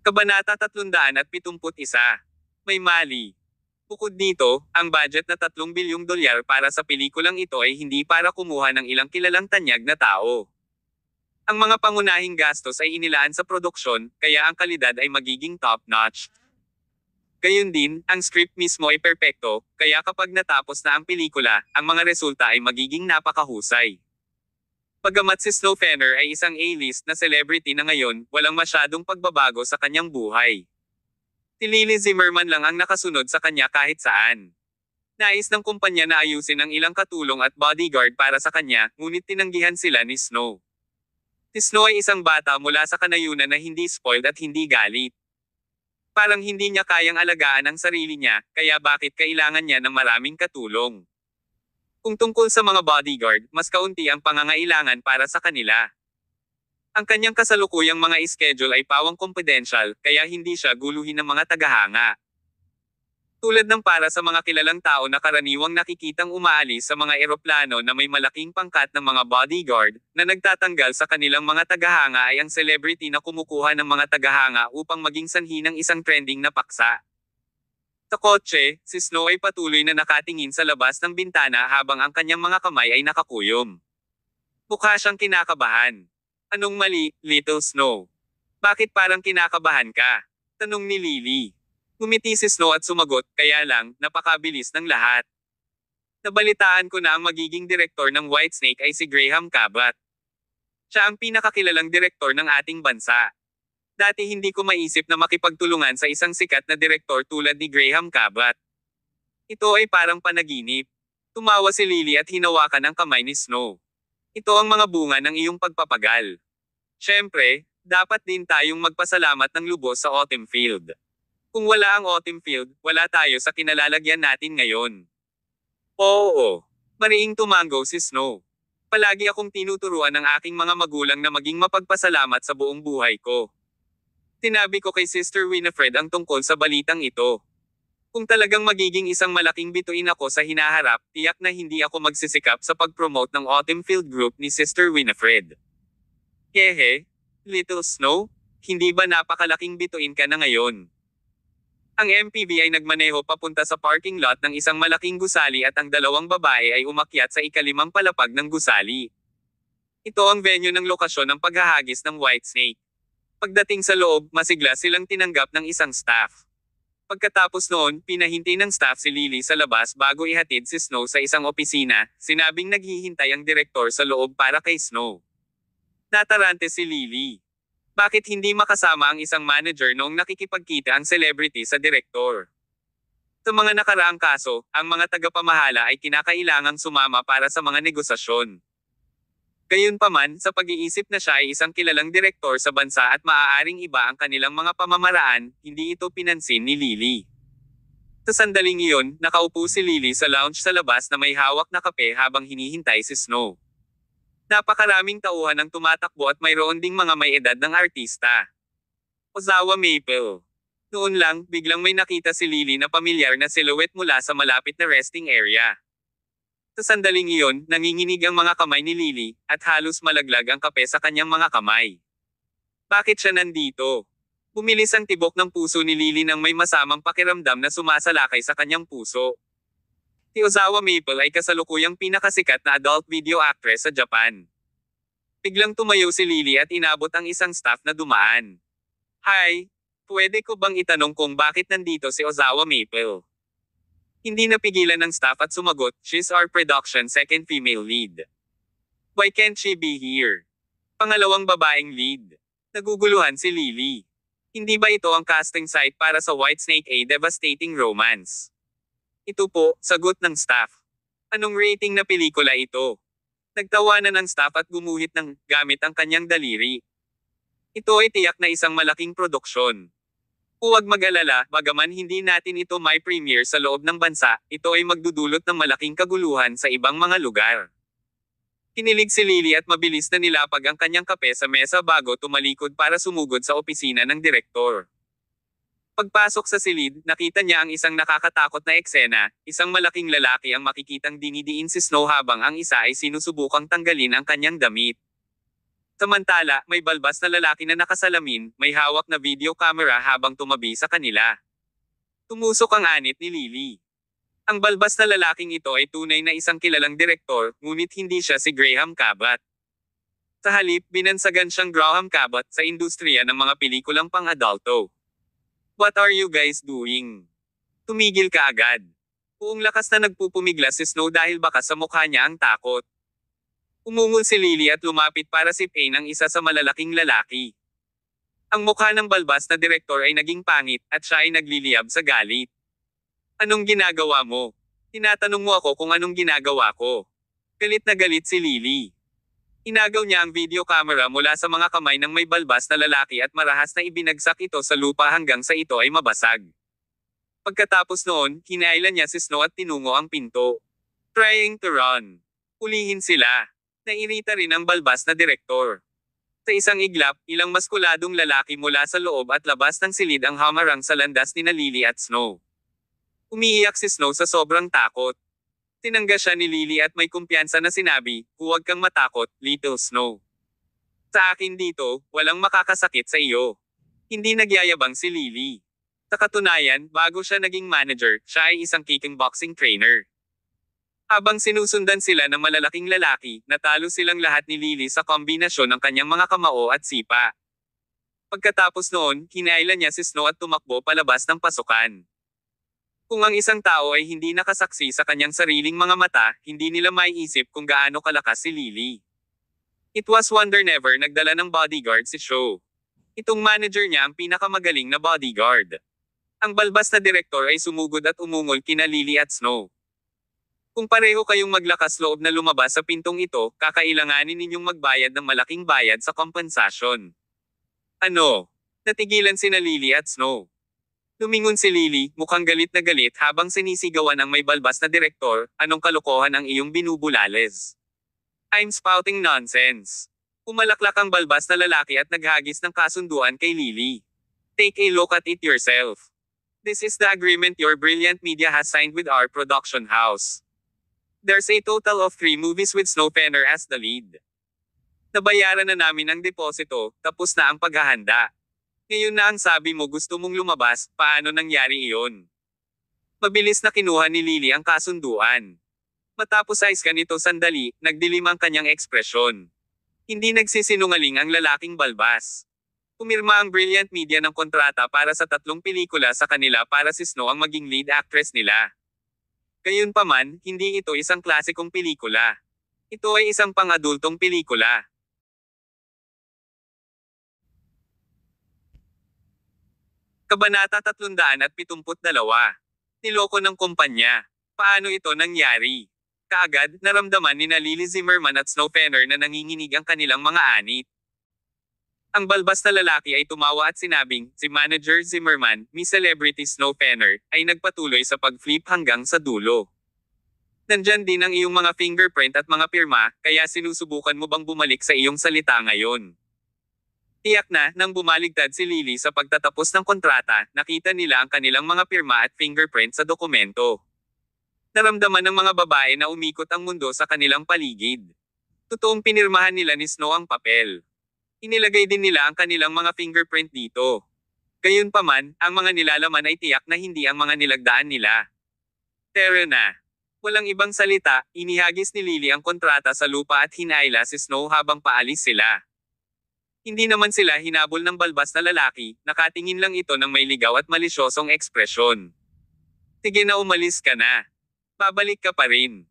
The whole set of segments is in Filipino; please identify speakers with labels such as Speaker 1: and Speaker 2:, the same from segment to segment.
Speaker 1: Kabanata 371. May mali. Bukod dito, ang budget na 3 bilyong dolyar para sa pelikulang ito ay hindi para kumuha ng ilang kilalang tanyag na tao. Ang mga pangunahing gastos ay inilaan sa produksyon, kaya ang kalidad ay magiging top-notch. Gayun din, ang script mismo ay perpekto, kaya kapag natapos na ang pelikula, ang mga resulta ay magiging napakahusay. Bagamat si Snow Fenner ay isang A-list na celebrity na ngayon, walang masyadong pagbabago sa kanyang buhay. Si Lily Zimmerman lang ang nakasunod sa kanya kahit saan. Nais ng kumpanya na ayusin ang ilang katulong at bodyguard para sa kanya, ngunit tinanggihan sila ni Snow. Si Snow ay isang bata mula sa kanayunan na hindi spoiled at hindi galit. Parang hindi niya kayang alagaan ang sarili niya, kaya bakit kailangan niya ng maraming katulong? Kung tungkol sa mga bodyguard, mas kaunti ang pangangailangan para sa kanila. Ang kanyang kasalukuyang mga schedule ay pawang confidential, kaya hindi siya guluhin ng mga tagahanga. Tulad ng para sa mga kilalang tao na karaniwang nakikitang umaalis sa mga eroplano na may malaking pangkat ng mga bodyguard, na nagtatanggal sa kanilang mga tagahanga ay ang celebrity na kumukuha ng mga tagahanga upang maging sanhi ng isang trending na paksa. Sa kotse, si Snow ay patuloy na nakatingin sa labas ng bintana habang ang kanyang mga kamay ay nakakuyom. Mukha siyang kinakabahan. Anong mali, Little Snow? Bakit parang kinakabahan ka? Tanong ni Lily. Ngumiti si Snow at sumagot, kaya lang, napakabilis ng lahat. Nabalitaan ko na ang magiging direktor ng Whitesnake ay si Graham Cabot. Siya ang pinakakilalang direktor ng ating bansa. Dati hindi ko maisip na makipagtulungan sa isang sikat na direktor tulad ni Graham Cabot. Ito ay parang panaginip. Tumawa si Lily at hinawakan ang kamay ni Snow. Ito ang mga bunga ng iyong pagpapagal. Siyempre, dapat din tayong magpasalamat ng lubos sa Autumn Field. Kung wala ang Autumn Field, wala tayo sa kinalalagyan natin ngayon. Oo. Mariing tumango si Snow. Palagi akong tinuturuan ng aking mga magulang na maging mapagpasalamat sa buong buhay ko. Sinabi ko kay Sister Winifred ang tungkol sa balitang ito. Kung talagang magiging isang malaking bituin ako sa hinaharap, tiyak na hindi ako magsisikap sa pag-promote ng Autumn Field Group ni Sister Winifred. Hehe, Little Snow, hindi ba napakalaking bituin ka na ngayon? Ang MPV ay nagmaneho papunta sa parking lot ng isang malaking gusali at ang dalawang babae ay umakyat sa ikalimang palapag ng gusali. Ito ang venue ng lokasyon ng paghahagis ng Whitesnake. Pagdating sa loob, masigla silang tinanggap ng isang staff. Pagkatapos noon, pinahintay ng staff si Lily sa labas bago ihatid si Snow sa isang opisina, sinabing naghihintay ang direktor sa loob para kay Snow. Natarante si Lily. Bakit hindi makasama ang isang manager noong nakikipagkita ang celebrity sa direktor? Sa mga nakaraang kaso, ang mga tagapamahala ay kinakailangang sumama para sa mga negosasyon. Gayunpaman, sa pag-iisip na siya ay isang kilalang direktor sa bansa at maaaring iba ang kanilang mga pamamaraan, hindi ito pinansin ni Lily. Sa sandaling iyon, nakaupo si Lily sa lounge sa labas na may hawak na kape habang hinihintay si Snow. Napakaraming tauhan ang tumatakbo at mayroon ding mga may edad ng artista. Ozawa Maple. Noon lang, biglang may nakita si Lily na pamilyar na silhouette mula sa malapit na resting area. Sa sandaling iyon, nanginginig ang mga kamay ni Lily, at halos malaglag ang kape sa kanyang mga kamay. Bakit siya nandito? Bumilis ang tibok ng puso ni Lily nang may masamang pakiramdam na sumasalakay sa kanyang puso. Si Ozawa Maple ay kasalukuyang pinakasikat na adult video actress sa Japan. Biglang tumayo si Lily at inabot ang isang staff na dumaan. Hi, pwede ko bang itanong kung bakit nandito si Ozawa Maple? Hindi napigilan ng staff at sumagot, she's our production second female lead. Why can't she be here? Pangalawang babaeng lead. Naguguluhan si Lily. Hindi ba ito ang casting site para sa Whitesnake A Devastating Romance? Ito po, sagot ng staff. Anong rating na pelikula ito? Nagtawanan ng staff at gumuhit ng gamit ang kanyang daliri. Ito ay tiyak na isang malaking produksyon. Huwag mag-alala, bagaman hindi natin ito may premiere sa loob ng bansa, ito ay magdudulot ng malaking kaguluhan sa ibang mga lugar. Kinilig si Lily at mabilis na nilapag ang kanyang kape sa mesa bago tumalikod para sumugod sa opisina ng direktor. Pagpasok sa silid, nakita niya ang isang nakakatakot na eksena, isang malaking lalaki ang makikitang dinidiin si Snow habang ang isa ay sinusubukang tanggalin ang kanyang damit. Samantala, may balbas na lalaki na nakasalamin, may hawak na video camera habang tumabi sa kanila. Tumusok ang anit ni Lily. Ang balbas na lalaking ito ay tunay na isang kilalang direktor, ngunit hindi siya si Graham Cabot. Sa halip, binansagan siyang Graham Cabot sa industriya ng mga pelikulang pang-adulto. What are you guys doing? Tumigil ka agad. Buong lakas na nagpupumigla si Snow dahil baka sa mukha niya ang takot. Umungol si Lily at lumapit para sipain ang isa sa malalaking lalaki. Ang mukha ng balbas na direktor ay naging pangit at siya ay nagliliyab sa galit. Anong ginagawa mo? Tinatanong mo ako kung anong ginagawa ko. Galit na galit si Lily. Inagaw niya ang video camera mula sa mga kamay ng may balbas na lalaki at marahas na ibinagsak ito sa lupa hanggang sa ito ay mabasag. Pagkatapos noon, hinailan niya si Snow at tinungo ang pinto. Trying to run. Ulihin sila. Nairita rin ang balbas na direktor. Sa isang iglap, ilang maskuladong lalaki mula sa loob at labas ng silid ang hamarang sa landas ni Lily at Snow. Umiiyak si Snow sa sobrang takot. Tinangga siya ni Lily at may kumpiyansa na sinabi, "Huwag kang matakot, Little Snow. Sa akin dito, walang makakasakit sa iyo." Hindi nagyayabang si Lily. Sa katunayan, bago siya naging manager, siya ay isang kickboxing trainer. Habang sinusundan sila ng malalaking lalaki, natalo silang lahat ni Lily sa kombinasyon ng kanyang mga kamao at sipa. Pagkatapos noon, hinailan niya si Snow at tumakbo palabas ng pasukan. Kung ang isang tao ay hindi nakasaksi sa kanyang sariling mga mata, hindi nila maiisip kung gaano kalakas si Lily. It was wonder never nagdala ng bodyguard si Show. Itong manager niya ang pinakamagaling na bodyguard. Ang balbas na direktor ay sumugod at umungol kina Lily at Snow. Kung pareho kayong maglakas loob na lumabas sa pintong ito, kakailanganin ninyong magbayad ng malaking bayad sa kompensasyon. Ano? Natigilan sina Lily at Snow. Lumingon si Lily, mukhang galit na galit habang sinisigawan ang may balbas na direktor, "Anong kalokohan ang iyong binubulales? I'm spouting nonsense." Umalaklak ang balbas na lalaki at naghagis ng kasunduan kay Lily. "Take a look at it yourself. This is the agreement your brilliant media has signed with our production house. There's a total of 3 movies with Snow Fenner as the lead. Nabayaran na namin ang deposito, tapos na ang paghahanda. Ngayon na ang sabi mo gusto mong lumabas, paano nangyari iyon?" Mabilis na kinuha ni Lily ang kasunduan. Matapos ayos nito sandali, nagdilim ang kanyang ekspresyon. Hindi nagsisinungaling ang lalaking balbas. Pumirma ang Brilliant Media ng kontrata para sa 3 pelikula sa kanila para si Snow ang maging lead actress nila. Gayunpaman, hindi ito isang klasikong pelikula. Ito ay isang pang-adultong pelikula. Kabanata 372. Niloko ng kumpanya. Paano ito nangyari? Kaagad, naramdaman ni Lily Zimmerman at Snow Fenner na nanginginig ang kanilang mga anit. Ang balbas na lalaki ay tumawa at sinabing, si Manager Zimmerman, Miss Celebrity Snow Fenner, ay nagpatuloy sa pag-flip hanggang sa dulo. Nandyan din ang iyong mga fingerprint at mga pirma, kaya sinusubukan mo bang bumalik sa iyong salita ngayon? Tiyak na, nang bumaligtad si Lily sa pagtatapos ng kontrata, nakita nila ang kanilang mga pirma at fingerprint sa dokumento. Naramdaman ng mga babae na umikot ang mundo sa kanilang paligid. Totoong pinirmahan nila ni Snow ang papel. Inilagay din nila ang kanilang mga fingerprint dito. Gayunpaman, ang mga nilalaman ay tiyak na hindi ang mga nilagdaan nila. Tara na. Walang ibang salita, inihagis ni Lily ang kontrata sa lupa at hinaila si Snow habang paalis sila. Hindi naman sila hinabol ng balbas na lalaki, nakatingin lang ito ng may ligaw at malisyosong ekspresyon. Sige na, umalis ka na. Babalik ka pa rin.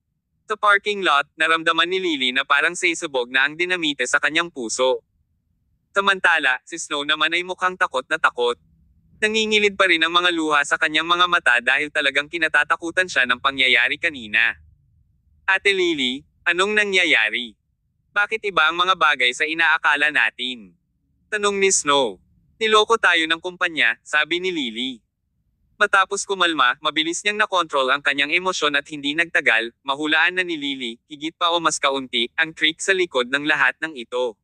Speaker 1: Sa parking lot, naramdaman ni Lily na parang sisubog na ang dinamite sa kanyang puso. Samantala, si Snow naman ay mukhang takot na takot. Nangingilid pa rin ang mga luha sa kanyang mga mata dahil talagang kinatatakutan siya ng pangyayari kanina. Ate Lily, anong nangyayari? Bakit iba ang mga bagay sa inaakala natin? Tanong ni Snow. Niloko tayo ng kumpanya, sabi ni Lily. Matapos kumalma, mabilis niyang nakontrol ang kanyang emosyon at hindi nagtagal, mahulaan na ni Lily, higit pa o mas kaunti, ang trick sa likod ng lahat ng ito.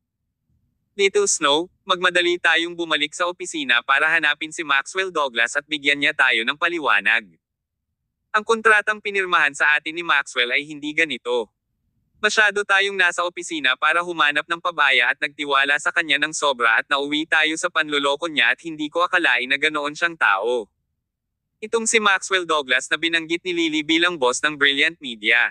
Speaker 1: Little Snow, magmadali tayong bumalik sa opisina para hanapin si Maxwell Douglas at bigyan niya tayo ng paliwanag. Ang kontratang pinirmahan sa atin ni Maxwell ay hindi ganito. Masyado tayong nasa opisina para humanap ng pabaya at nagtiwala sa kanya ng sobra at nauwi tayo sa panloloko niya at hindi ko akalain na ganoon siyang tao. Itong si Maxwell Douglas na binanggit ni Lily bilang boss ng Brilliant Media.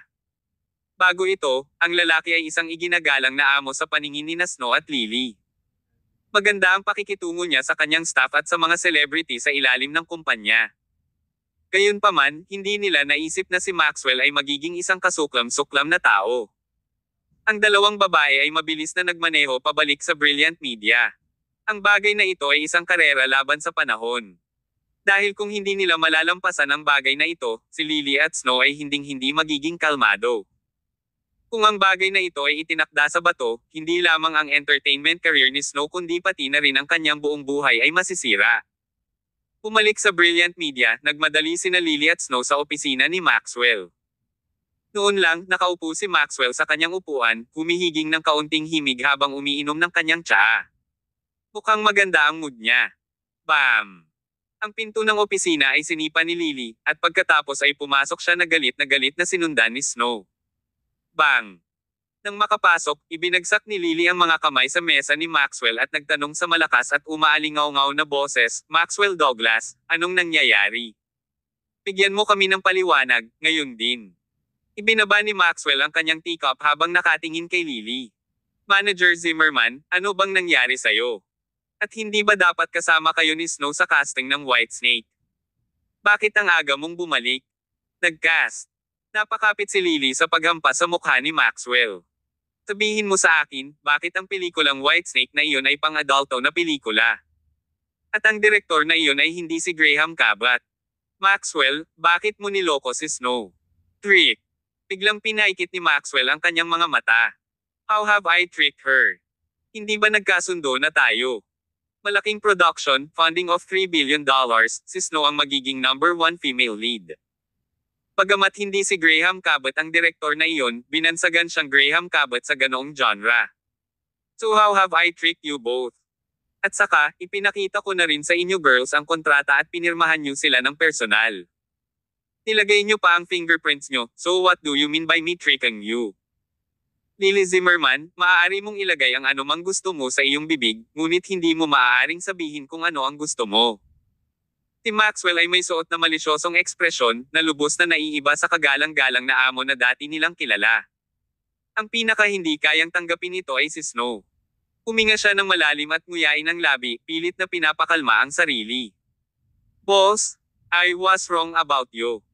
Speaker 1: Bago ito, ang lalaki ay isang iginagalang na amo sa paningin ni Snow at Lily. Maganda ang pakikitungo niya sa kanyang staff at sa mga celebrity sa ilalim ng kumpanya. Gayunpaman, hindi nila naisip na si Maxwell ay magiging isang kasuklam-suklam na tao. Ang dalawang babae ay mabilis na nagmaneho pabalik sa Brilliant Media. Ang bagay na ito ay isang karera laban sa panahon. Dahil kung hindi nila malalampasan ang bagay na ito, si Lily at Snow ay hinding-hindi magiging kalmado. Kung ang bagay na ito ay itinakda sa bato, hindi lamang ang entertainment career ni Snow kundi pati na rin ang kanyang buong buhay ay masisira. Pumalik sa Brilliant Media, nagmadali sina Lily at Snow sa opisina ni Maxwell. Noon lang, nakaupo si Maxwell sa kanyang upuan, humihiging ng kaunting himig habang umiinom ng kanyang tsaa. Mukhang maganda ang mood niya. Bam! Ang pinto ng opisina ay sinipa ni Lily, at pagkatapos ay pumasok siya na galit na sinundan ni Snow. Bang! Nang makapasok, ibinagsak ni Lily ang mga kamay sa mesa ni Maxwell at nagtanong sa malakas at umaalingaw-ngaw na boses, Maxwell Douglas, anong nangyayari? Bigyan mo kami ng paliwanag, ngayon din. Ibinaba ni Maxwell ang kanyang teacup habang nakatingin kay Lily. Manager Zimmerman, ano bang nangyari sa'yo? At hindi ba dapat kasama kayo ni Snow sa casting ng Whitesnake? Bakit ang aga mong bumalik? Nag-cast. Napakapit si Lily sa paghampas sa mukha ni Maxwell. Sabihin mo sa akin, bakit ang pelikulang Whitesnake na iyon ay pang-adulto na pelikula? At ang direktor na iyon ay hindi si Graham Cabot. Maxwell, bakit mo niloko si Snow? Trick. Biglang pinaikit ni Maxwell ang kanyang mga mata. How have I tricked her? Hindi ba nagkasundo na tayo? Malaking production, funding of $3 billion, si Snow ang magiging number 1 female lead. Bagamat hindi si Graham Cabot ang direktor na iyon, binansagan siyang Graham Cabot sa ganoong genre. So how have I tricked you both? At saka, ipinakita ko na rin sa inyo girls ang kontrata at pinirmahan niyo sila ng personal. Nilagay niyo pa ang fingerprints niyo, so what do you mean by me tricking you? Lily Zimmerman, maaari mong ilagay ang anumang gusto mo sa iyong bibig, ngunit hindi mo maaaring sabihin kung ano ang gusto mo. Si Maxwell ay may suot na malisyosong ekspresyon, na lubos na naiiba sa kagalang-galang na amo na dati nilang kilala. Ang pinaka hindi kayang tanggapin ito ay si Snow. Huminga siya ng malalim at nguyain ang labi, pilit na pinapakalma ang sarili. Boss, I was wrong about you.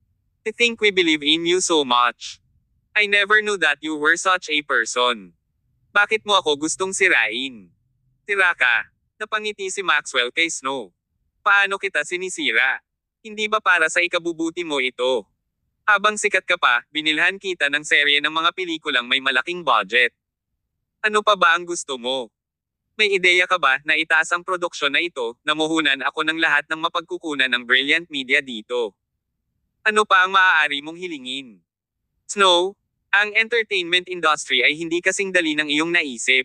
Speaker 1: I think we believe in you so much. I never knew that you were such a person. Bakit mo ako gustong sirain? Sira ka. Napangiti si Maxwell kay Snow. Paano kita sinisira? Hindi ba para sa ikabubuti mo ito? Habang sikat ka pa, binilhan kita ng serye ng mga pelikulang may malaking budget. Ano pa ba ang gusto mo? May ideya ka ba na itaas ang produksyon na ito, namuhunan ako ng lahat ng mapagkukunan ng Brilliant Media dito? Ano pa ang maaari mong hilingin? Snow, ang entertainment industry ay hindi kasing dali ng iyong naisip.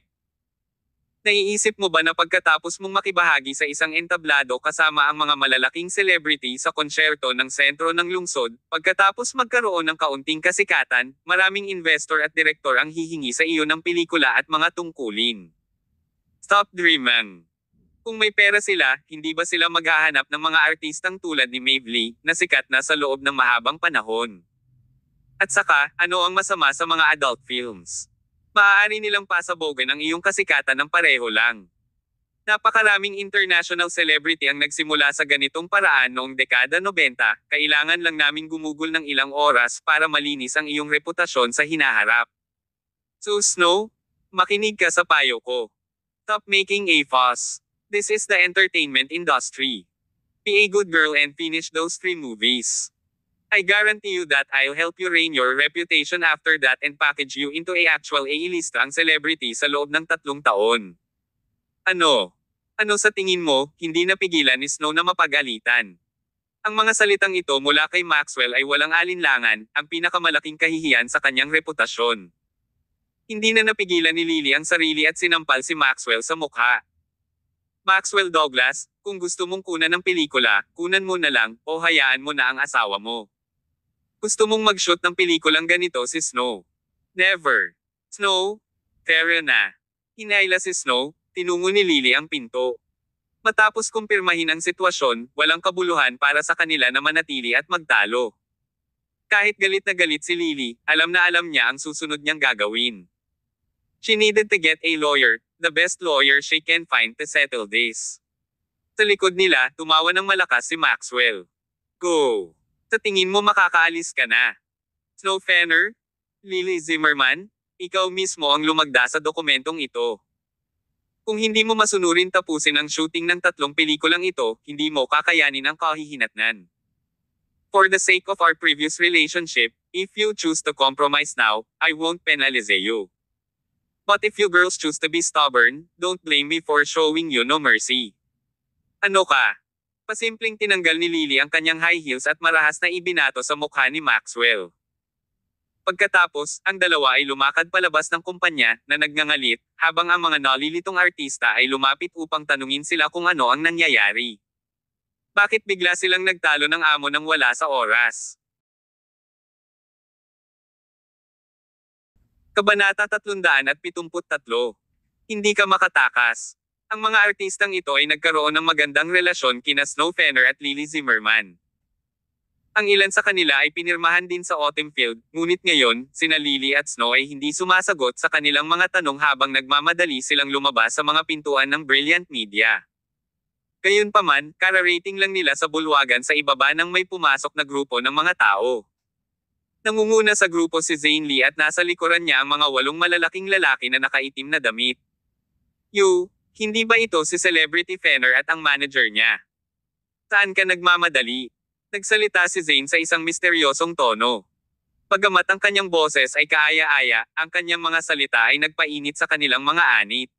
Speaker 1: Naiisip mo ba na pagkatapos mong makibahagi sa isang entablado kasama ang mga malalaking celebrity sa konsyerto ng sentro ng lungsod, pagkatapos magkaroon ng kaunting kasikatan, maraming investor at direktor ang hihingi sa iyo ng pelikula at mga tungkulin? Stop dreaming. Kung may pera sila, hindi ba sila maghahanap ng mga artistang tulad ni Maeve Lee, na sikat na sa loob ng mahabang panahon? At saka, ano ang masama sa mga adult films? Maaari nilang pasabogan ang iyong kasikatan ng pareho lang. Napakaraming international celebrity ang nagsimula sa ganitong paraan noong dekada 90, kailangan lang naming gumugol ng ilang oras para malinis ang iyong reputasyon sa hinaharap. So Snow, makinig ka sa payo ko. Stop making a fuss. This is the entertainment industry. Be a good girl and finish those 3 movies. I guarantee you that I'll help you reign your reputation after that and package you into a actual A-listang celebrity sa loob ng 3 taon. Ano? Ano sa tingin mo, hindi napigilan ni Snow na mapagalitan? Ang mga salitang ito mula kay Maxwell ay walang alinlangan, ang pinakamalaking kahihiyan sa kanyang reputasyon. Hindi na napigilan ni Lily ang sarili at sinampal si Maxwell sa mukha. Maxwell Douglas, kung gusto mong kunan ng pelikula, kunan mo na lang, o hayaan mo na ang asawa mo. Gusto mong mag-shoot ng pelikulang ganito si Snow? Never. Snow, tara na. Hinayla si Snow, tinungo ni Lily ang pinto. Matapos kumpirmahin ang sitwasyon, walang kabuluhan para sa kanila na manatili at magtalo. Kahit galit na galit si Lily, alam na alam niya ang susunod niyang gagawin. She needed to get a lawyer, the best lawyer she can find to settle this. Sa likod nila, tumawa ng malakas si Maxwell. Go! Sa tingin mo makakaalis ka na. Snow Fenner? Lily Zimmerman? Ikaw mismo ang lumagda sa dokumentong ito. Kung hindi mo masunurin tapusin ang shooting ng 3 pelikulang ito, hindi mo kakayanin ang kahihinatnan. For the sake of our previous relationship, if you choose to compromise now, I won't penalize you. But if you girls choose to be stubborn, don't blame me for showing you no mercy. Ano ka? Pasimpleng tinanggal ni Lily ang kanyang high heels at marahas na ibinato sa mukha ni Maxwell. Pagkatapos, ang dalawa ay lumakad palabas ng kumpanya na nagngangalit, habang ang mga nalilitong artista ay lumapit upang tanungin sila kung ano ang nangyayari. Bakit bigla silang nagtalo ng amo nang wala sa oras? Kabanata 373. Hindi ka makatakas. Ang mga artistang ito ay nagkaroon ng magandang relasyon kina Snow Fenner at Lily Zimmerman. Ang ilan sa kanila ay pinirmahan din sa Autumn Field, ngunit ngayon, sina Lily at Snow ay hindi sumasagot sa kanilang mga tanong habang nagmamadali silang lumabas sa mga pintuan ng Brilliant Media. Gayunpaman, kararating lang nila sa bulwagan sa ibaba nang may pumasok na grupo ng mga tao. Nangunguna sa grupo si Zane Lee at nasa likuran niya ang mga 8 malalaking lalaki na nakaitim na damit. Hindi ba ito si Celebrity Fenner at ang manager niya? Saan ka nagmamadali? Nagsalita si Zane sa isang misteryosong tono. Bagamat ang kanyang boses ay kaaya-aya, ang kanyang mga salita ay nagpainit sa kanilang mga anit.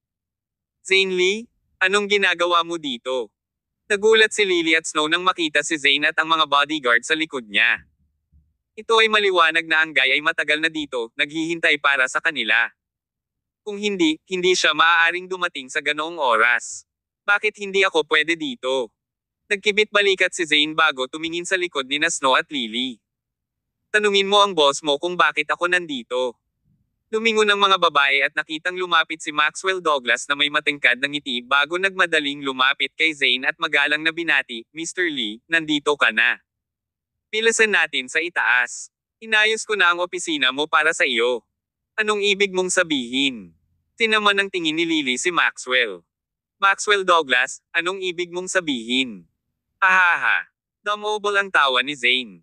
Speaker 1: Zane Lee? Anong ginagawa mo dito? Nagulat si Lily at Snow nang makita si Zane at ang mga bodyguard sa likod niya. Ito ay maliwanag na ang guy ay matagal na dito, naghihintay para sa kanila. Kung hindi siya maaaring dumating sa ganoong oras. Bakit hindi ako pwede dito? Nagkibit balikat si Zane bago tumingin sa likod ni Snow at Lily. Tanungin mo ang boss mo kung bakit ako nandito. Lumingon ang mga babae at nakitang lumapit si Maxwell Douglas na may matingkad na ngiti bago nagmadaling lumapit kay Zane at magalang na binati, Mr. Lee, nandito ka na. Pilasan natin sa itaas. Inayos ko na ang opisina mo para sa iyo. Anong ibig mong sabihin? Tinaman ng tingin ni Lily si Maxwell. Maxwell Douglas, anong ibig mong sabihin? Hahaha. Dumobol ang tawa ni Zane.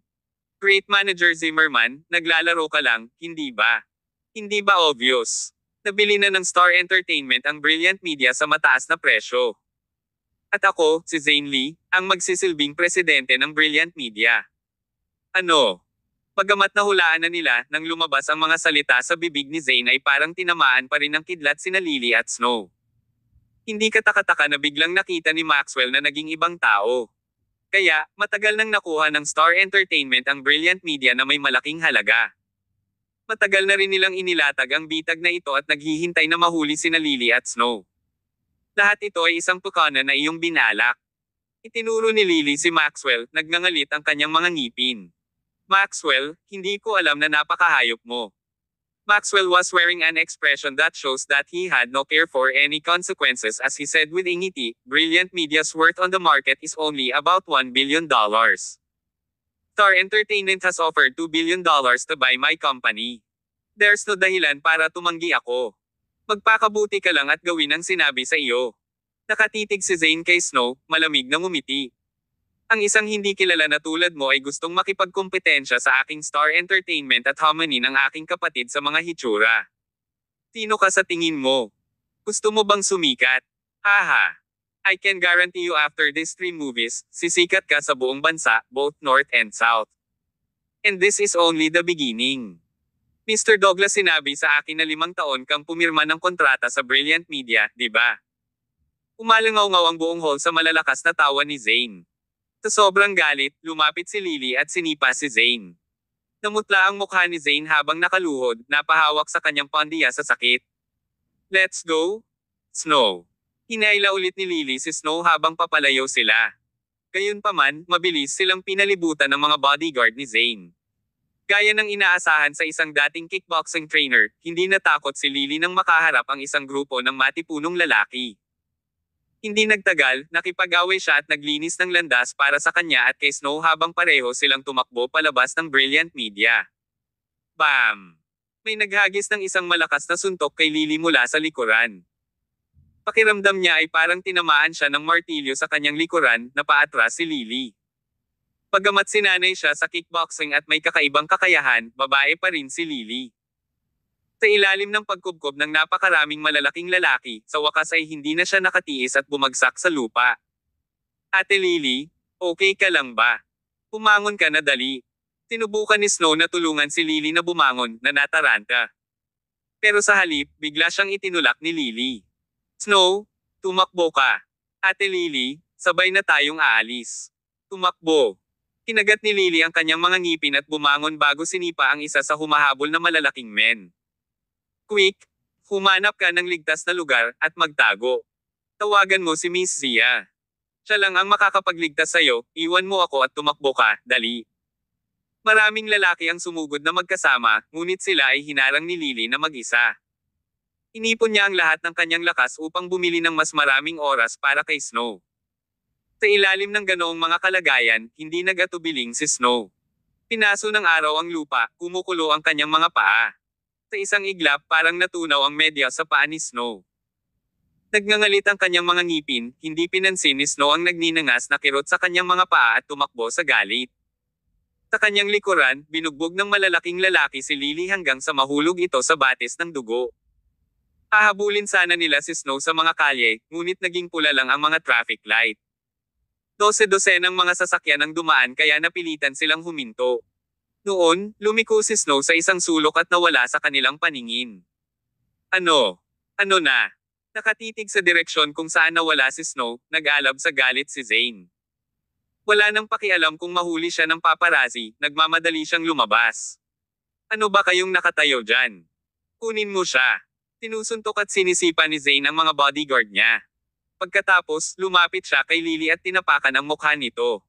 Speaker 1: Great Manager Zimmerman, naglalaro ka lang, hindi ba? Hindi ba obvious? Nabili na ng Star Entertainment ang Brilliant Media sa mataas na presyo. At ako, si Zane Lee, ang magsisilbing presidente ng Brilliant Media. Ano? Bagamat nahulaan na nila, nang lumabas ang mga salita sa bibig ni Zane ay parang tinamaan pa rin ng kidlat sina Lily at Snow. Hindi katakataka na biglang nakita ni Maxwell na naging ibang tao. Kaya, matagal nang nakuha ng Star Entertainment ang Brilliant Media na may malaking halaga. Matagal na rin nilang inilatag ang bitag na ito at naghihintay na mahuli sina Lily at Snow. Lahat ito ay isang pukana na iyong binalak. Itinuro ni Lily si Maxwell, nagngangalit ang kanyang mga ngipin. Maxwell, hindi ko alam na napakahayop mo. Maxwell was wearing an expression that shows that he had no care for any consequences as he said with a ngiti, Brilliant Media's worth on the market is only about $1 billion. Star Entertainment has offered $2 billion to buy my company. There's no dahilan para tumanggi ako. Magpakabuti ka lang at gawin ang sinabi sa iyo. Nakatitig si Zane kay Snow, malamig na ngumiti. Ang isang hindi kilala na tulad mo ay gustong makipagkompetensya sa aking Star Entertainment at hamanin ang aking kapatid sa mga hitsura. Sino ka sa tingin mo? Gusto mo bang sumikat? Haha. I can guarantee you after these 3 movies, sisikat ka sa buong bansa, both North and South. And this is only the beginning. Mr. Douglas, sinabi sa akin na 5 taon kang pumirma ng kontrata sa Brilliant Media, di ba? Umalangaw-ngaw ang buong hall sa malalakas na tawa ni Zane. Sa sobrang galit, lumapit si Lily at sinipa si Zane. Namutla ang mukha ni Zane habang nakaluhod, napahawak sa kanyang pandiya sa sakit. Let's go? Snow. Hinayla ulit ni Lily si Snow habang papalayo sila. Gayunpaman, mabilis silang pinalibutan ng mga bodyguard ni Zane. Gaya ng inaasahan sa isang dating kickboxing trainer, hindi natakot si Lily nang makaharap ang isang grupo ng matipunong lalaki. Hindi nagtagal, nakipag-away siya at naglinis ng landas para sa kanya at kay Snow habang pareho silang tumakbo palabas ng Brilliant Media. Bam! May naghagis ng isang malakas na suntok kay Lily mula sa likuran. Pakiramdam niya ay parang tinamaan siya ng martilyo sa kanyang likuran, na paatras si Lily. Bagamat sinanay siya sa kickboxing at may kakaibang kakayahan, babae pa rin si Lily. Sa ilalim ng pagkubkob ng napakaraming malalaking lalaki, sa wakas ay hindi na siya nakatiis at bumagsak sa lupa. Ate Lily, okay ka lang ba? Bumangon ka na dali. Tinubukan ni Snow na tulungan si Lily na bumangon, na nataranta. Pero sa halip, bigla siyang itinulak ni Lily. Snow, tumakbo ka. Ate Lily, sabay na tayong aalis. Tumakbo. Kinagat ni Lily ang kanyang mga ngipin at bumangon bago sinipa ang isa sa humahabol na malalaking men. Quick, humanap ka ng ligtas na lugar at magtago. Tawagan mo si Miss Zia. Siya lang ang makakapagligtas sa'yo, iwan mo ako at tumakbo ka, dali. Maraming lalaki ang sumugod na magkasama, ngunit sila ay hinarang ni Lily na mag-isa. Inipon niya ang lahat ng kanyang lakas upang bumili ng mas maraming oras para kay Snow. Sa ilalim ng ganoong mga kalagayan, hindi nag-atubiling si Snow. Pinaso ng araw ang lupa, kumukulo ang kanyang mga paa. Sa isang iglap parang natunaw ang medya sa paa ni Snow. Nagngangalit ang kanyang mga ngipin, hindi pinansin ni Snow ang nagninangas na kirot sa kanyang mga paa at tumakbo sa galit. Sa kanyang likuran, binugbog ng malalaking lalaki si Lily hanggang sa mahulog ito sa batis ng dugo. Hahabulin sana nila si Snow sa mga kalye, ngunit naging pula lang ang mga traffic light. 12 ng mga sasakyan ang dumaan kaya napilitan silang huminto. Noon, lumiko si Snow sa isang sulok at nawala sa kanilang paningin. Ano? Ano na? Nakatitig sa direksyon kung saan nawala si Snow, nag-alab sa galit si Zane. Wala nang pakialam kung mahuli siya ng paparazzi, nagmamadali siyang lumabas. Ano ba kayong nakatayo dyan? Kunin mo siya. Tinusuntok at sinisipa ni Zane ang mga bodyguard niya. Pagkatapos, lumapit siya kay Lily at tinapakan ang mukha nito.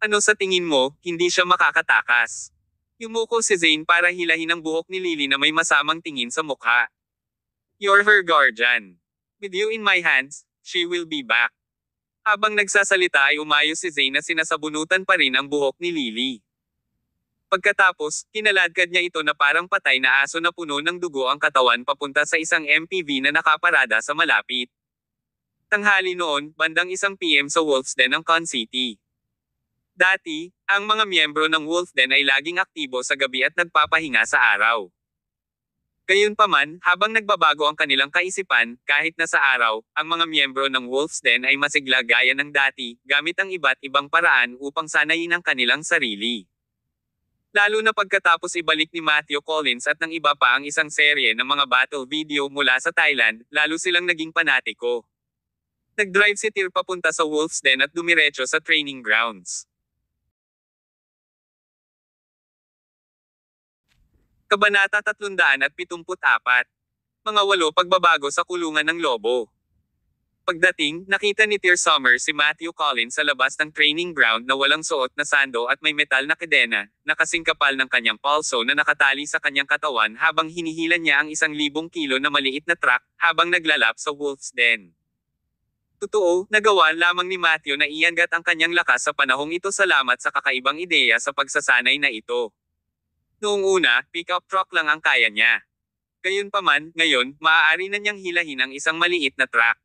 Speaker 1: Ano sa tingin mo, hindi siya makakatakas? Yumuko si Zane para hilahin ang buhok ni Lily na may masamang tingin sa mukha. You're her guardian. With you in my hands, she will be back. Habang nagsasalita ay umayos si Zane na sinasabunutan pa rin ang buhok ni Lily. Pagkatapos, kinaladkad niya ito na parang patay na aso na puno ng dugo ang katawan papunta sa isang MPV na nakaparada sa malapit. Tanghali noon, bandang 1 PM sa Wolf's Den ng Con City. Dati, ang mga miyembro ng Wolf's Den ay laging aktibo sa gabi at nagpapahinga sa araw. Gayunpaman, habang nagbabago ang kanilang kaisipan, kahit na sa araw, ang mga miyembro ng Wolf's Den ay masigla gaya ng dati, gamit ang iba't ibang paraan upang sanayin ang kanilang sarili. Lalo na pagkatapos ibalik ni Matthew Collins at ng iba pa ang isang serye ng mga battle video mula sa Thailand, lalo silang naging panatiko. Nag-drive si Tyr papunta sa Wolf's Den at dumiretso sa training grounds. Kabanata 374. Mga 8 pagbabago sa kulungan ng lobo. Pagdating, nakita ni Tyr Summers si Matthew Collins sa labas ng training ground na walang suot na sando at may metal na kadena, na kasing kapal ng kanyang palso na nakatali sa kanyang katawan habang hinihila niya ang 1,000 kilo na maliit na truck, habang naglalap sa Wolf's Den. Totoo, nagawa lamang ni Matthew na iangat ang kanyang lakas sa panahong ito salamat sa kakaibang ideya sa pagsasanay na ito. Noong una, pick-up truck lang ang kaya niya. Gayunpaman, ngayon, maaari na niyang hilahin ang isang maliit na truck.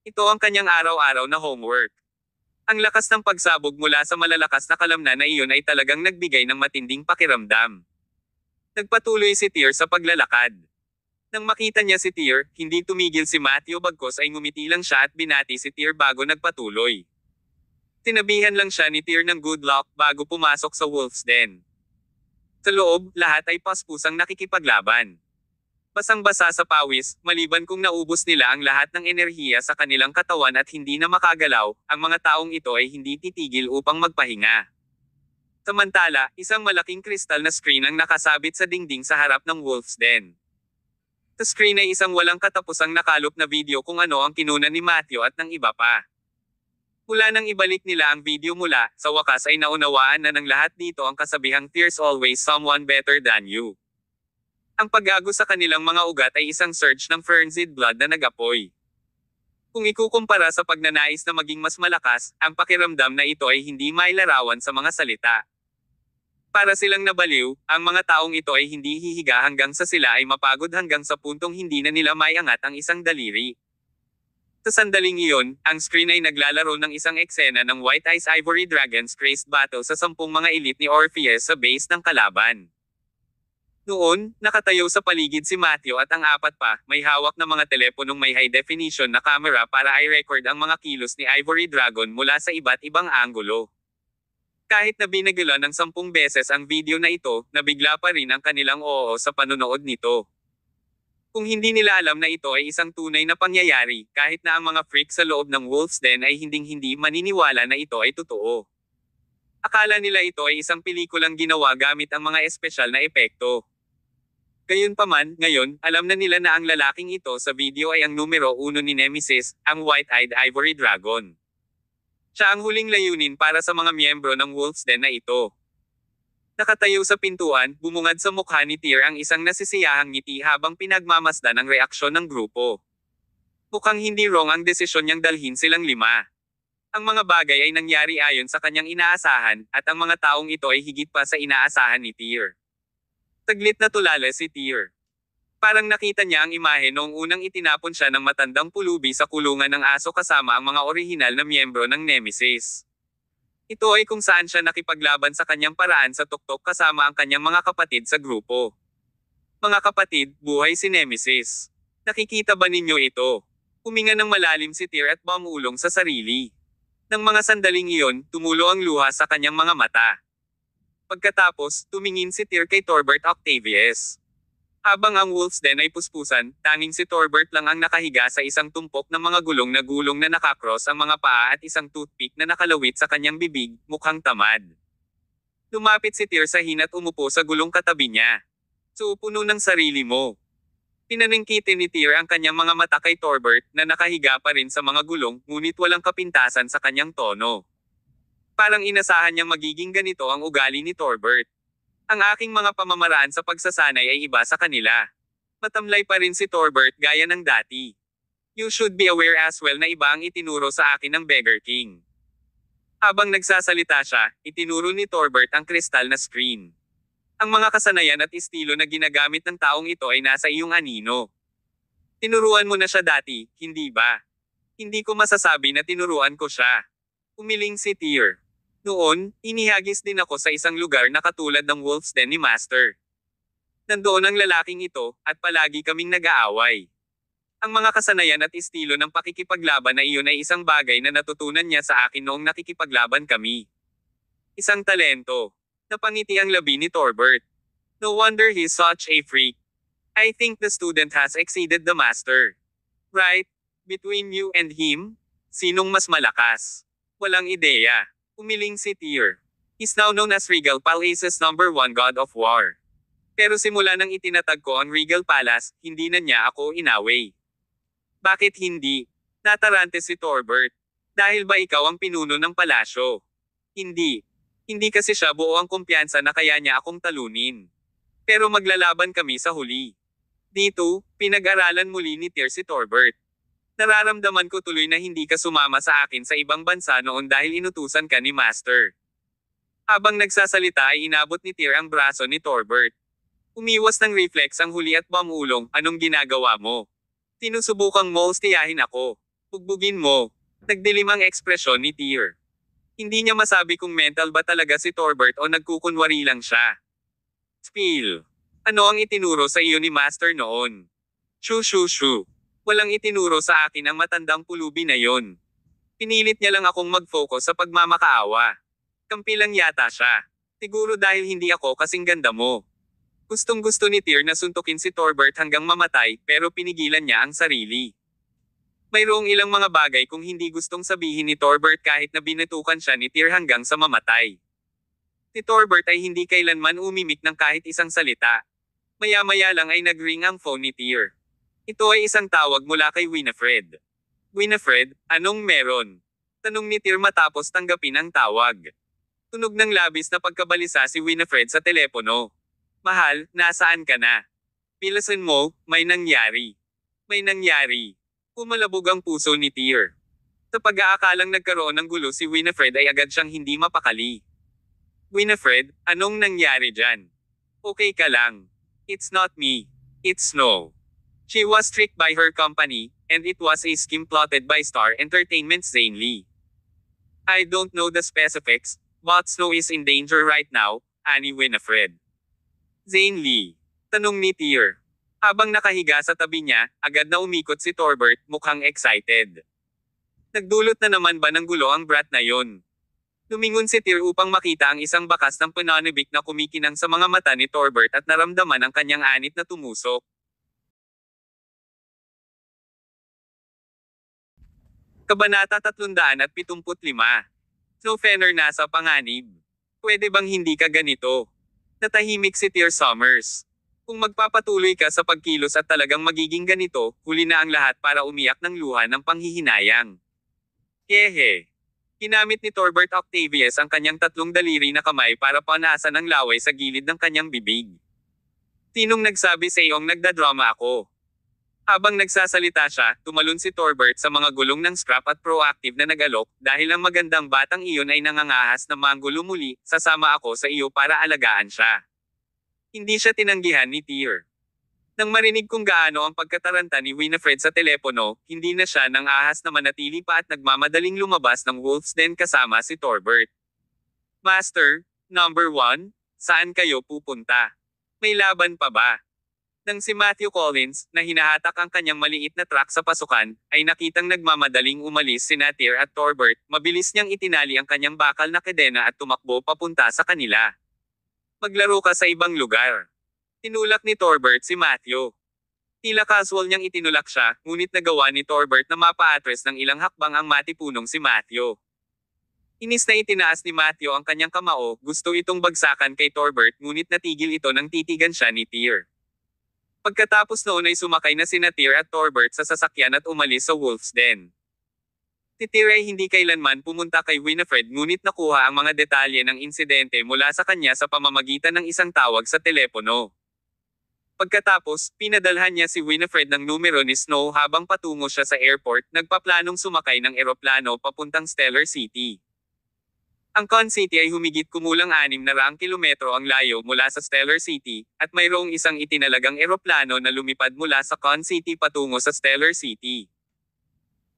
Speaker 1: Ito ang kanyang araw-araw na homework. Ang lakas ng pagsabog mula sa malalakas na kalamnan na iyon ay talagang nagbigay ng matinding pakiramdam. Nagpatuloy si Tyr sa paglalakad. Nang makita niya si Tyr, hindi tumigil si Matthew bagkus ay ngumiti lang siya at binati si Tyr bago nagpatuloy. Tinabihan lang siya ni Tyr ng good luck bago pumasok sa Wolf's Den. Sa loob, lahat ay paspusang nakikipaglaban. Basang-basa sa pawis, maliban kung naubos nila ang lahat ng enerhiya sa kanilang katawan at hindi na makagalaw, ang mga taong ito ay hindi titigil upang magpahinga. Samantala, isang malaking kristal na screen ang nakasabit sa dingding sa harap ng Wolf's Den. Sa screen ay isang walang katapusang nakalop na video kung ano ang kinunan ni Matthew at ng iba pa. Mula nang ibalik nila ang video mula, sa wakas ay naunawaan na ng lahat dito ang kasabihang "There's always someone better than you." Ang paggago sa kanilang mga ugat ay isang surge ng frenzied blood na nag-apoy. Kung ikukumpara sa pagnanais na maging mas malakas, ang pakiramdam na ito ay hindi mailarawan sa mga salita. Para silang nabaliw, ang mga taong ito ay hindi hihiga hanggang sa sila ay mapagod hanggang sa puntong hindi na nila maiangat ang isang daliri. Sa sandaling iyon, ang screen ay naglalaro ng isang eksena ng White Eyes Ivory Dragon's crazed battle sa 10 mga elite ni Orpheus sa base ng kalaban. Noon, nakatayo sa paligid si Matthew at ang apat pa, may hawak na mga teleponong may high definition na camera para i-record ang mga kilos ni Ivory Dragon mula sa iba't ibang anggulo. Kahit na binagulan ng 10 beses ang video na ito, nabigla pa rin ang kanilang oo sa panunood nito. Kung hindi nila alam na ito ay isang tunay na pangyayari, kahit na ang mga freak sa loob ng Wolf's Den ay hinding-hindi maniniwala na ito ay totoo. Akala nila ito ay isang pelikulang ginawa gamit ang mga espesyal na epekto. Gayunpaman, ngayon, alam na nila na ang lalaking ito sa video ay ang numero 1 ni Nemesis, ang White-Eyed Ivory Dragon. Siya ang huling layunin para sa mga miyembro ng Wolf's Den na ito. Nakatayo sa pintuan, bumungad sa mukha ni Tyr ang isang nasisiyahang ngiti habang pinagmamasdan ang reaksyon ng grupo. Mukhang hindi wrong ang desisyon niyang dalhin silang 5. Ang mga bagay ay nangyari ayon sa kanyang inaasahan, at ang mga taong ito ay higit pa sa inaasahan ni Tyr. Taglit na tulala si Tyr. Parang nakita niya ang imahe noong unang itinapon siya ng matandang pulubi sa kulungan ng aso kasama ang mga orihinal na miyembro ng Nemesis. Ito ay kung saan siya nakipaglaban sa kanyang paraan sa tuktok kasama ang kanyang mga kapatid sa grupo. Mga kapatid, buhay si Nemesis. Nakikita ba ninyo ito? Huminga ng malalim si Tyr at bumulong sa sarili. Nang mga sandaling iyon, tumulo ang luha sa kanyang mga mata. Pagkatapos, tumingin si Tyr kay Torbert Octavius. Habang ang Wolf's Den ay puspusan, tanging si Torbert lang ang nakahiga sa isang tumpok ng mga gulong na nakakross ang mga paa at isang toothpick na nakalawit sa kanyang bibig, mukhang tamad. Lumapit si Tyr sa hina't umupo sa gulong katabi niya. Puno ng sarili mo. Pinaningkitin ni Tyr ang kanyang mga mata kay Torbert na nakahiga pa rin sa mga gulong, ngunit walang kapintasan sa kanyang tono. Parang inasahan niyang magiging ganito ang ugali ni Torbert. Ang aking mga pamamaraan sa pagsasanay ay iba sa kanila. Matamlay pa rin si Torbert gaya ng dati. You should be aware as well na iba ang itinuro sa akin ng Beggar King. Habang nagsasalita siya, itinuro ni Torbert ang kristal na screen. Ang mga kasanayan at estilo na ginagamit ng taong ito ay nasa iyong anino. Tinuruan mo na siya dati, hindi ba? Hindi ko masasabi na tinuruan ko siya. Umiling si Tyr. Noon, inihagis din ako sa isang lugar na katulad ng Wolf's Den ni Master. Nandoon ang lalaking ito, at palagi kaming nag-aaway. Ang mga kasanayan at estilo ng pakikipaglaban na iyon ay isang bagay na natutunan niya sa akin noong nakikipaglaban kami. Isang talento. Napangiti ang labi ni Torbert. No wonder he's such a freak. I think the student has exceeded the master. Right? Between you and him? Sinong mas malakas? Walang ideya. Umiling si Tyr. He's now known as Regal Palace's #1 God of War. Pero simula nang itinatag ko ang Regal Palace, hindi na niya ako inaway. Bakit hindi? Natarante si Torbert. Dahil ba ikaw ang pinuno ng palasyo? Hindi. Hindi kasi siya buo ang kumpiyansa na kaya niya akong talunin. Pero maglalaban kami sa huli. Dito, pinag-aralan muli ni Tyr si Torbert. Nararamdaman ko tuloy na hindi ka sumama sa akin sa ibang bansa noon dahil inutusan ka ni Master. Habang nagsasalita ay inabot ni Tyr ang braso ni Torbert. Umiwas ng reflex ang huli at bumulong, anong ginagawa mo? Tinusubukang molestiyahin ako. Bugbugin mo. Nagdilim ang ekspresyon ni Tyr. Hindi niya masabi kung mental ba talaga si Torbert o nagkukunwari lang siya. Spill. Ano ang itinuro sa iyo ni Master noon? Shoo. Walang itinuro sa akin ang matandang pulubi na yon. Pinilit niya lang akong mag-focus sa pagmamakaawa. Kampi lang yata siya. Siguro dahil hindi ako kasing ganda mo. Gustong-gusto ni Tyr na suntukin si Torbert hanggang mamatay, pero pinigilan niya ang sarili. Mayroong ilang mga bagay kung hindi gustong sabihin ni Torbert kahit na binatukan siya ni Tyr hanggang sa mamatay. Si Torbert ay hindi kailanman umimik ng kahit isang salita. Maya-maya lang ay nag-ring ang phone ni Tyr. Ito ay isang tawag mula kay Winifred. Winifred, anong meron? Tanong ni Tyr matapos tanggapin ang tawag. Tunog ng labis na pagkabalisa si Winifred sa telepono. Mahal, nasaan ka na? Pilasan mo, may nangyari. May nangyari. Pumalabog ang puso ni Tyr. Sa pag-aakalang nagkaroon ng gulo si Winifred ay agad siyang hindi mapakali. Winifred, anong nangyari dyan? Okay ka lang. It's not me. It's Snow. She was tricked by her company, and it was a scheme plotted by Star Entertainment's Zane Lee. I don't know the specifics, but Snow is in danger right now, ani Winifred. Zane Lee. Tanong ni Tyr. Habang nakahiga sa tabi niya, agad na umikot si Torbert, mukhang excited. Nagdulot na naman ba ng gulo ang brat na yon? Lumingon si Tyr upang makita ang isang bakas ng pananibik na kumikinang sa mga mata ni Torbert at naramdaman ang kanyang anit na tumusok. Kabanata 375. Snowfenner nasa panganib. Pwede bang hindi ka ganito? Natahimik si Tyr Summers. Kung magpapatuloy ka sa pagkilos at talagang magiging ganito, huli na ang lahat para umiyak ng luha ng panghihinayang. Hehe. Ginamit ni Torbert Octavius ang kanyang tatlong daliri na kamay para panasan ang laway sa gilid ng kanyang bibig. Sinong nagsabi sa iyong nagdadrama ako? Habang nagsasalita siya, tumalon si Torbert sa mga gulong ng scrap at proactive na nagalok, dahil ang magandang batang iyon ay nangangahas na manggulo muli, sasama ako sa iyo para alagaan siya. Hindi siya tinanggihan ni Tyr. Nang marinig kung gaano ang pagkataranta ni Winifred sa telepono, hindi na siya nang ahas na manatili pa at nagmamadaling lumabas ng Wolf's Den kasama si Torbert. Master, number 1, saan kayo pupunta? May laban pa ba? Nang si Matthew Collins, na hinahatak ang kanyang maliit na truck sa pasukan, ay nakitang nagmamadaling umalis sina Tyr at Torbert, mabilis niyang itinali ang kanyang bakal na kadena at tumakbo papunta sa kanila. Maglaro ka sa ibang lugar. Tinulak ni Torbert si Matthew. Tila casual niyang itinulak siya, ngunit nagawa ni Torbert na mapa-address ng ilang hakbang ang matipunong si Matthew. Inis na itinaas ni Matthew ang kanyang kamao, gusto itong bagsakan kay Torbert ngunit natigil ito nang titigan siya ni Tyr. Pagkatapos noon ay sumakay na sina Tyr at Torbert sa sasakyan at umalis sa Wolf's Den. Si Tyr ay hindi kailanman pumunta kay Winifred ngunit nakuha ang mga detalye ng insidente mula sa kanya sa pamamagitan ng isang tawag sa telepono. Pagkatapos, pinadalhan niya si Winifred ng numero ni Snow habang patungo siya sa airport, nagpaplanong sumakay ng eroplano papuntang Stellar City. Ang Con City ay humigit kumulang 600 kilometro ang layo mula sa Stellar City, at mayroong isang itinalagang eroplano na lumipad mula sa Con City patungo sa Stellar City.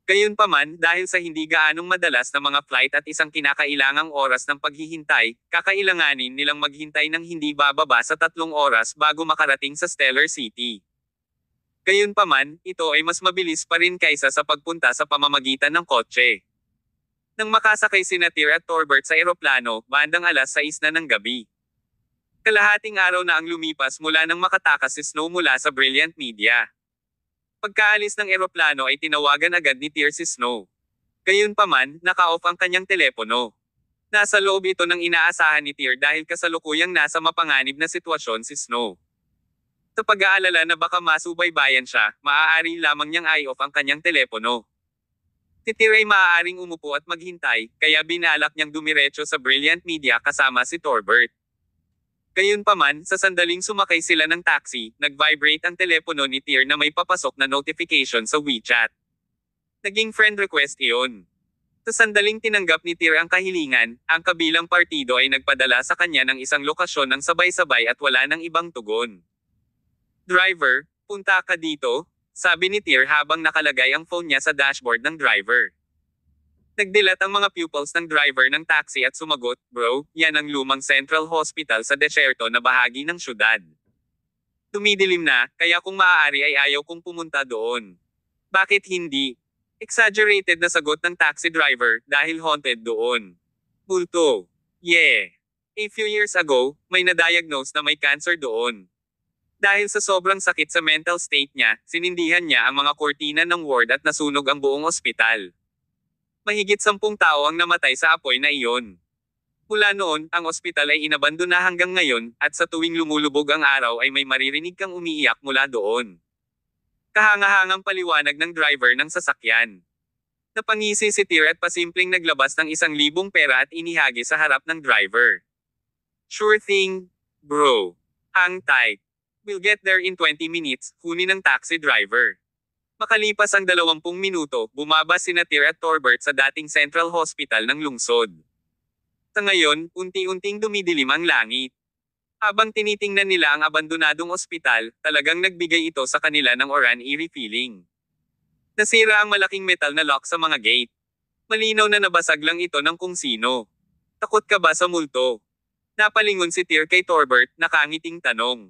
Speaker 1: Gayunpaman, dahil sa hindi gaanong madalas na mga flight at isang kinakailangang oras ng paghihintay, kakailanganin nilang maghintay ng hindi bababa sa 3 oras bago makarating sa Stellar City. Gayunpaman, ito ay mas mabilis pa rin kaysa sa pagpunta sa pamamagitan ng kotse. Nang makasakay sina Tyr at Torbert sa eroplano, bandang 6:00 na ng gabi. Kalahating araw na ang lumipas mula nang makatakas si Snow mula sa Brilliant Media. Pagkaalis ng eroplano ay tinawagan agad ni Tyr si Snow. Gayunpaman, naka-off ang kanyang telepono. Nasa loob ito ng inaasahan ni Tyr dahil kasalukuyang nasa mapanganib na sitwasyon si Snow. Sa pag-aalala na baka masubaybayan siya, maaari lamang niyang i-off ang kanyang telepono. Si Tyr ay maaaring umupo at maghintay, kaya binalak niyang dumiretso sa Brilliant Media kasama si Torbert. Gayunpaman, sa sandaling sumakay sila ng taxi, nag-vibrate ang telepono ni Tyr na may papasok na notification sa WeChat. Naging friend request iyon. Sa sandaling tinanggap ni Tyr ang kahilingan, ang kabilang partido ay nagpadala sa kanya ng isang lokasyon ng sabay-sabay at wala ng ibang tugon. Driver, punta ka dito? Sabi ni Tyr habang nakalagay ang phone niya sa dashboard ng driver. Nagdilat ang mga pupils ng driver ng taxi at sumagot, "Bro, yan ang lumang Central Hospital sa desyerto na bahagi ng syudad. Tumidilim na, kaya kung maaari ay ayaw kong pumunta doon." "Bakit hindi?" Exaggerated na sagot ng taxi driver, "Dahil haunted doon." "Bulto." "Yeah. A few years ago, may na-diagnose na may cancer doon. Dahil sa sobrang sakit sa mental state niya, sinindihan niya ang mga kurtina ng ward at nasunog ang buong ospital. Mahigit 10 tao ang namatay sa apoy na iyon. Mula noon, ang ospital ay inabandona hanggang ngayon, at sa tuwing lumulubog ang araw ay may maririnig kang umiiyak mula doon." Kahangahangang paliwanag ng driver ng sasakyan. Napangisi si Tir at pasimpleng naglabas ng 1,000 pera at inihagi sa harap ng driver. Sure thing, bro. Hang tight. We'll get there in 20 minutes, huni ng taxi driver. Makalipas ang 20 minuto, bumaba sina Tir at Torbert sa dating Central Hospital ng lungsod. Sa ngayon, unti-unting dumidilim ang langit. Habang tinitingnan nila ang abandonadong ospital, talagang nagbigay ito sa kanila ng eerie feeling. Nasira ang malaking metal na lock sa mga gate. Malinaw na nabasag lang ito ng kung sino. Takot ka ba sa multo? Napalingon si Tir kay Torbert, nakangiting tanong.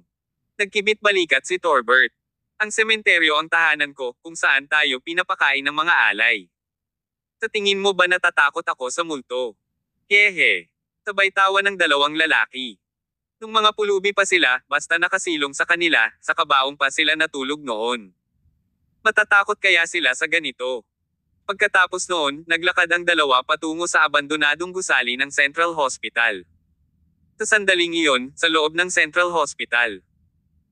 Speaker 1: Nagkibit balikat si Torbert. Ang sementeryo ang tahanan ko, kung saan tayo pinapakain ng mga alay. Sa tingin mo ba natatakot ako sa multo? Hehe. Sabay tawa ng dalawang lalaki. Nung mga pulubi pa sila, basta nakasilong sa kanila, sa kabaong pa sila natulog noon. Matatakot kaya sila sa ganito? Pagkatapos noon, naglakad ang dalawa patungo sa abandonadong gusali ng Central Hospital. Sa sandaling iyon, sa loob ng Central Hospital.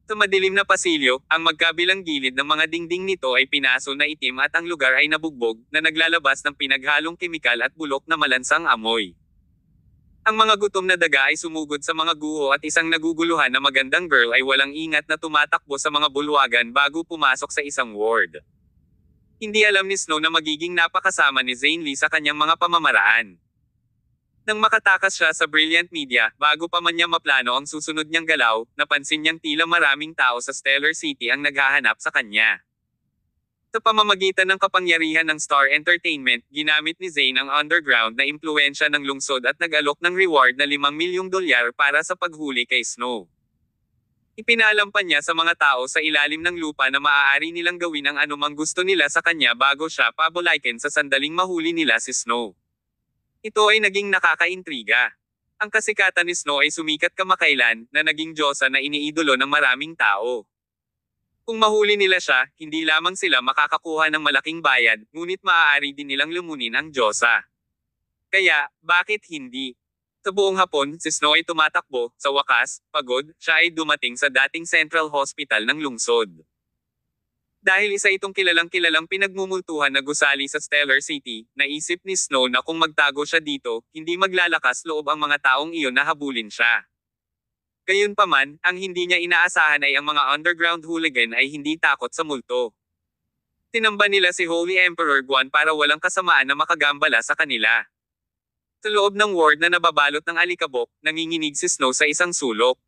Speaker 1: Sa madilim na pasilyo, ang magkabilang gilid ng mga dingding nito ay pinaso na itim at ang lugar ay nabugbog, na naglalabas ng pinaghalong kemikal at bulok na malansang amoy. Ang mga gutom na daga ay sumugod sa mga guho at isang naguguluhan na magandang girl ay walang ingat na tumatakbo sa mga bulwagan bago pumasok sa isang ward. Hindi alam ni Snow na magiging napakasama ni Zane Lee sa kanyang mga pamamaraan. Nang makatakas siya sa Brilliant Media, bago pa man niya maplano ang susunod niyang galaw, napansin niyang tila maraming tao sa Stellar City ang naghahanap sa kanya. Sa pamamagitan ng kapangyarihan ng Star Entertainment, ginamit ni Zane ang underground na impluwensya ng lungsod at nag-alok ng reward na $5 milyong para sa paghuli kay Snow. Ipinalampan niya sa mga tao sa ilalim ng lupa na maaari nilang gawin ang anumang gusto nila sa kanya bago siya pabulaikin sa sandaling mahuli nila si Snow. Ito ay naging nakakaintriga. Ang kasikatan ni Snow ay sumikat kamakailan, na naging diyosa na iniidolo ng maraming tao. Kung mahuli nila siya, hindi lamang sila makakakuha ng malaking bayad, ngunit maaari din nilang lumunin ang diyosa. Kaya, bakit hindi? Sa buong hapon, si Snow ay tumatakbo, sa wakas, pagod, siya ay dumating sa dating Central Hospital ng lungsod. Dahil isa itong kilalang pinagmumultuhan na gusali sa Stellar City, naisip ni Snow na kung magtago siya dito, hindi maglalakas loob ang mga taong iyon na habulin siya. Gayunpaman, ang hindi niya inaasahan ay ang mga underground hooligan ay hindi takot sa multo. Tinamba nila si Holy Emperor Guan para walang kasamaan na makagambala sa kanila. Sa loob ng ward na nababalot ng alikabok, nanginginig si Snow sa isang sulok.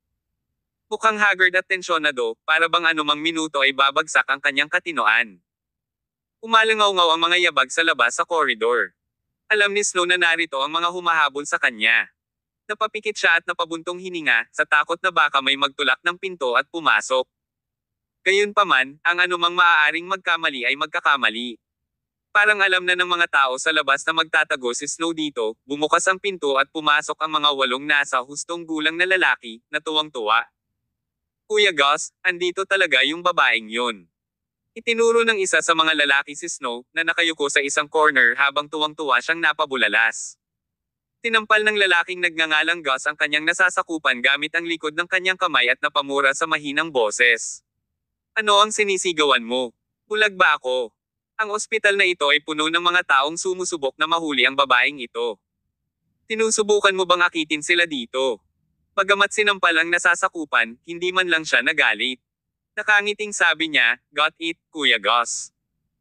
Speaker 1: Mukhang haggard at tensyonado, para bang anumang minuto ay babagsak ang kanyang katinoan. Umalangaw-ngaw ang mga yabag sa labas sa koridor. Alam ni Snow na narito ang mga humahabol sa kanya. Napapikit siya at napabuntong hininga, sa takot na baka may magtulak ng pinto at pumasok. Gayunpaman, ang anumang maaaring magkamali ay magkakamali. Parang alam na ng mga tao sa labas na magtatago si Snow dito, bumukas ang pinto at pumasok ang mga 8 nasa hustong gulang na lalaki, na tuwang-tuwa. Kuya Gus, andito talaga yung babaeng yun. Itinuro ng isa sa mga lalaki si Snow, na nakayuko sa isang corner habang tuwang-tuwa siyang napabulalas. Tinampal ng lalaking nagngangalang Gus ang kanyang nasasakupan gamit ang likod ng kanyang kamay at napamura sa mahinang boses. Ano ang sinisigawan mo? Bulag ba ako? Ang ospital na ito ay puno ng mga taong sumusubok na mahuli ang babaeng ito. Tinusubukan mo bang akitin sila dito? Bagamat sinampal ang nasasakupan, hindi man lang siya nagalit. Nakangiting sabi niya, "Got it, Kuya Gus."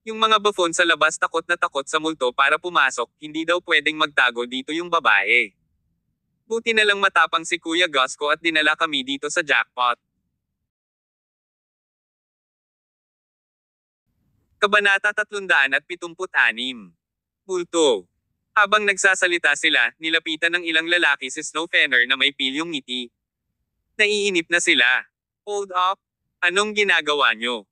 Speaker 1: Yung mga buffon sa labas takot na takot sa multo para pumasok, hindi daw pwedeng magtago dito yung babae. Buti na lang matapang si Kuya Gus ko at dinala kami dito sa jackpot. Kabanata 376. Multo. Habang nagsasalita sila, nilapitan ng ilang lalaki si Snow Fenner na may pilyong ngiti. Naiinip na sila. Hold up. Anong ginagawa nyo?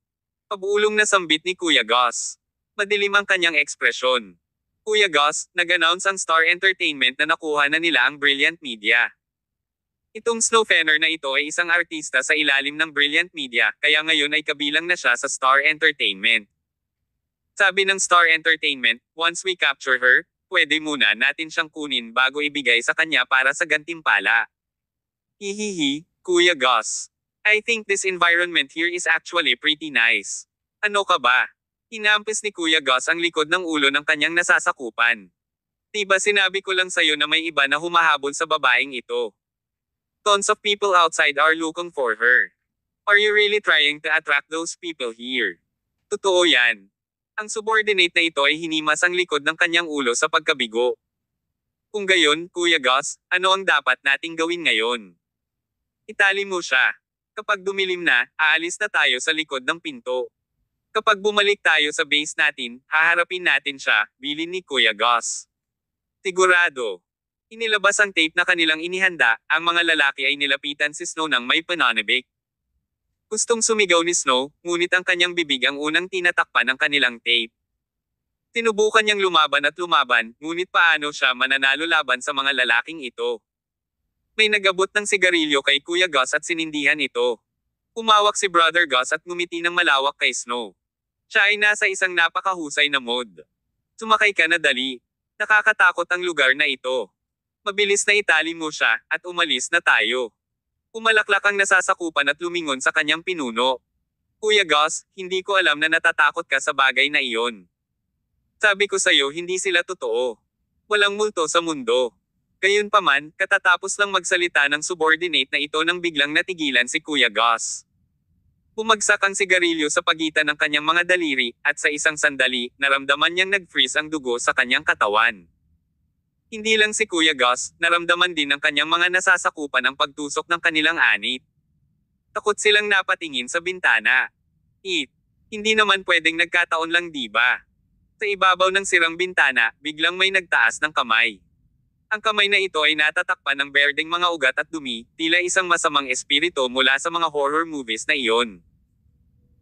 Speaker 1: Pabulong na sambit ni Kuya Gus. Madilim ang kanyang ekspresyon. Kuya Gus, nag-announce ang Star Entertainment na nakuha na nila ang Brilliant Media. Itong Snow Fenner na ito ay isang artista sa ilalim ng Brilliant Media, kaya ngayon ay kabilang na siya sa Star Entertainment. Sabi ng Star Entertainment, once we capture her, pwede muna natin siyang kunin bago ibigay sa kanya para sa gantimpala. Hihihi, Kuya Gus. I think this environment here is actually pretty nice. Ano ka ba? Inampis ni Kuya Gus ang likod ng ulo ng kanyang nasasakupan. Diba sinabi ko lang sa'yo na may iba na humahabol sa babaeng ito? Tons of people outside are looking for her. Are you really trying to attract those people here? Totoo yan. Ang subordinate na ito ay hinimas ang likod ng kanyang ulo sa pagkabigo. Kung gayon, Kuya Gus, ano ang dapat nating gawin ngayon? Itali mo siya. Kapag dumilim na, aalis na tayo sa likod ng pinto. Kapag bumalik tayo sa base natin, haharapin natin siya, bilin ni Kuya Gus. Sigurado. Inilabas ang tape na kanilang inihanda, ang mga lalaki ay nilapitan si Snow ng may pananabik. Gustong sumigaw ni Snow, ngunit ang kanyang bibig ang unang tinatakpan ng kanilang tape. Tinubukan niyang lumaban at lumaban, ngunit paano siya mananalo laban sa mga lalaking ito? May nagabot ng sigarilyo kay Kuya Gus at sinindihan ito. Umawak si Brother Gus at ngumiti ng malawak kay Snow. Siya ay nasa isang napakahusay na mode. Sumakay ka na dali. Nakakatakot ang lugar na ito. Mabilis na itali mo siya, at umalis na tayo. Umalaklak ang nasasakupan at lumingon sa kanyang pinuno. Kuya Gus, hindi ko alam na natatakot ka sa bagay na iyon. Sabi ko sa'yo hindi sila totoo. Walang multo sa mundo. Gayunpaman, katatapos lang magsalita ng subordinate na ito nang biglang natigilan si Kuya Gus. Bumagsak ang sigarilyo sa pagitan ng kanyang mga daliri, at sa isang sandali, naramdaman niyang nag-freeze ang dugo sa kanyang katawan. Hindi lang si Kuya Gus, naramdaman din ng kanyang mga nasasakupan ang pagtusok ng kanilang anit. Takot silang napatingin sa bintana. Hindi naman pwedeng nagkataon lang diba? Sa ibabaw ng sirang bintana, biglang may nagtaas ng kamay. Ang kamay na ito ay natatakpan ng berdeng mga ugat at dumi, tila isang masamang espiritu mula sa mga horror movies na iyon.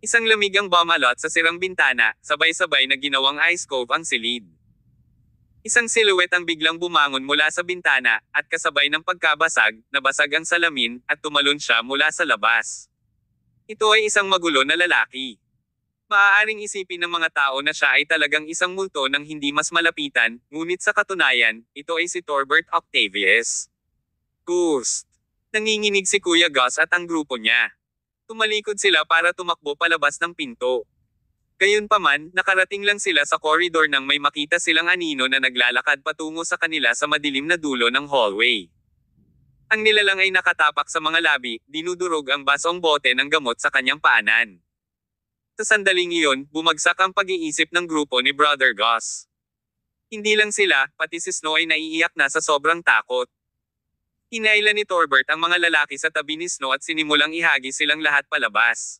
Speaker 1: Isang lamig ang bumalot sa sirang bintana, sabay-sabay na ginawang ice cove ang silid. Isang silhouette ang biglang bumangon mula sa bintana, at kasabay ng pagkabasag, nabasag ang salamin, at tumalon siya mula sa labas. Ito ay isang magulo na lalaki. Maaaring isipin ng mga tao na siya ay talagang isang multo nang hindi mas malapitan, ngunit sa katunayan, ito ay si Torbert Octavius. Ghost. Nanginginig si Kuya Gus at ang grupo niya. Tumalikod sila para tumakbo palabas ng pinto. Gayunpaman, nakarating lang sila sa koridor nang may makita silang anino na naglalakad patungo sa kanila sa madilim na dulo ng hallway. Ang nilalang ay nakatapak sa mga labi, dinudurog ang basong bote ng gamot sa kanyang paanan. Sa sandaling iyon, bumagsak ang pag-iisip ng grupo ni Brother Gus. Hindi lang sila, pati si Snow ay naiiyak na sa sobrang takot. Hinailan ni Torbert ang mga lalaki sa tabi ni Snow at sinimulang ihagis silang lahat palabas.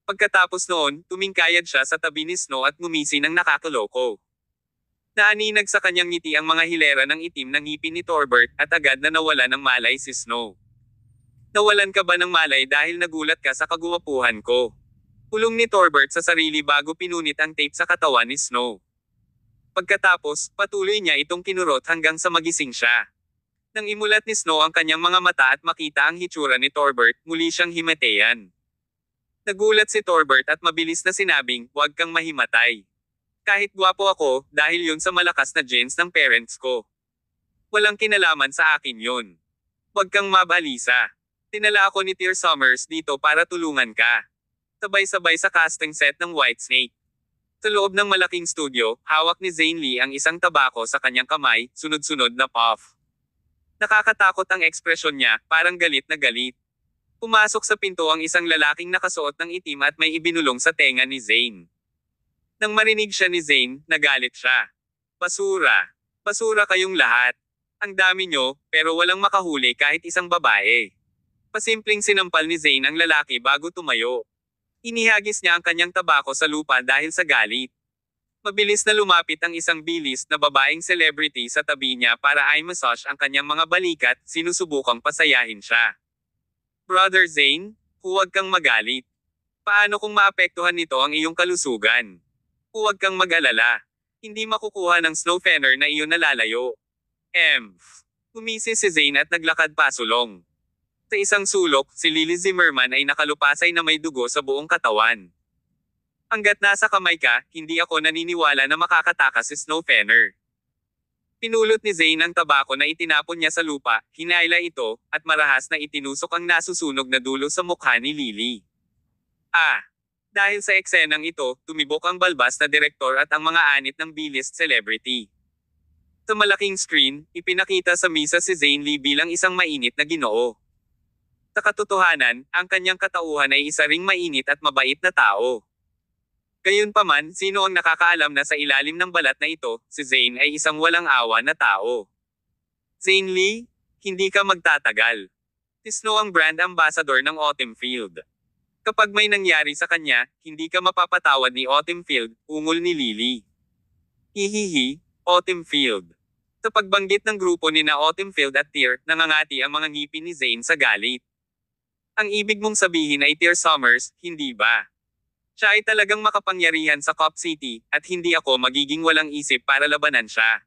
Speaker 1: Pagkatapos noon, tumingkayad siya sa tabi ni Snow at ngumisi ng nakakaloko. Naaninag sa kanyang ngiti ang mga hilera ng itim na ngipin ni Torbert at agad na nawala ng malay si Snow. Nawalan ka ba ng malay dahil nagulat ka sa kaguwapuhan ko? Pulong ni Torbert sa sarili bago pinunit ang tape sa katawan ni Snow. Pagkatapos, patuloy niya itong kinurot hanggang sa magising siya. Nang imulat ni Snow ang kanyang mga mata at makita ang hitsura ni Torbert, muli siyang himateyan. Nagulat si Torbert at mabilis na sinabing, "Huwag kang mahimatay. Kahit gwapo ako, dahil yun sa malakas na genes ng parents ko. Walang kinalaman sa akin yun. Huwag kang mabalisa. Tinala ako ni Tear Summers dito para tulungan ka." Sabay-sabay sa casting set ng Whitesnake. Sa loob ng malaking studio, hawak ni Zane Lee ang isang tabako sa kanyang kamay, sunod-sunod na puff. Nakakatakot ang ekspresyon niya, parang galit na galit. Pumasok sa pinto ang isang lalaking nakasuot ng itim at may ibinulong sa tenga ni Zane. Nang marinig siya ni Zane, nagalit siya. "Basura. Basura kayong lahat. Ang dami nyo, pero walang makahuli kahit isang babae." Pasimpleng sinampal ni Zane ang lalaki bago tumayo. Inihagis niya ang kanyang tabako sa lupa dahil sa galit. Mabilis na lumapit ang isang bilis na babaeng celebrity sa tabi niya para i-massage ang kanyang mga balikat, sinusubukang pasayahin siya. "Brother Zane, huwag kang magalit. Paano kung maapektuhan nito ang iyong kalusugan? Huwag kang mag-alala. Hindi makukuha ng snow fenner na iyon nalalayo." Umisi si Zane at naglakad pasulong. Sa isang sulok, si Lily Zimmerman ay nakalupasay na may dugo sa buong katawan. "Hanggat nasa kamay ka, hindi ako naniniwala na makakatakas si Snow Fenner." Pinulot ni Zane ang tabako na itinapon niya sa lupa, hinayla ito, at marahas na itinusok ang nasusunog na dulo sa mukha ni Lily. Dahil sa eksenang ito, tumibok ang balbas na direktor at ang mga anit ng B-list celebrity. Sa malaking screen, ipinakita sa misa si Zayn Lee bilang isang mainit na ginoo. Sa katotohanan, ang kanyang katauhan ay isa ring mainit at mabait na tao. Gayunpaman, sino ang nakakaalam na sa ilalim ng balat na ito, si Zayn ay isang walang awa na tao. Zayn Lee, hindi ka magtatagal. Tisno ang brand ambassador ng Autumn Field. Kapag may nangyari sa kanya, hindi ka mapapatawad ni Autumn Field, ungol ni Lily. Hihihi, Autumn Field. Sa pagbanggit ng grupo ni na Autumn Field at Tear, nangangati ang mga ngipin ni Zayn sa galit. Ang ibig mong sabihin ay Tear Summers, hindi ba? Siya ay talagang makapangyarihan sa Cop City, at hindi ako magiging walang isip para labanan siya.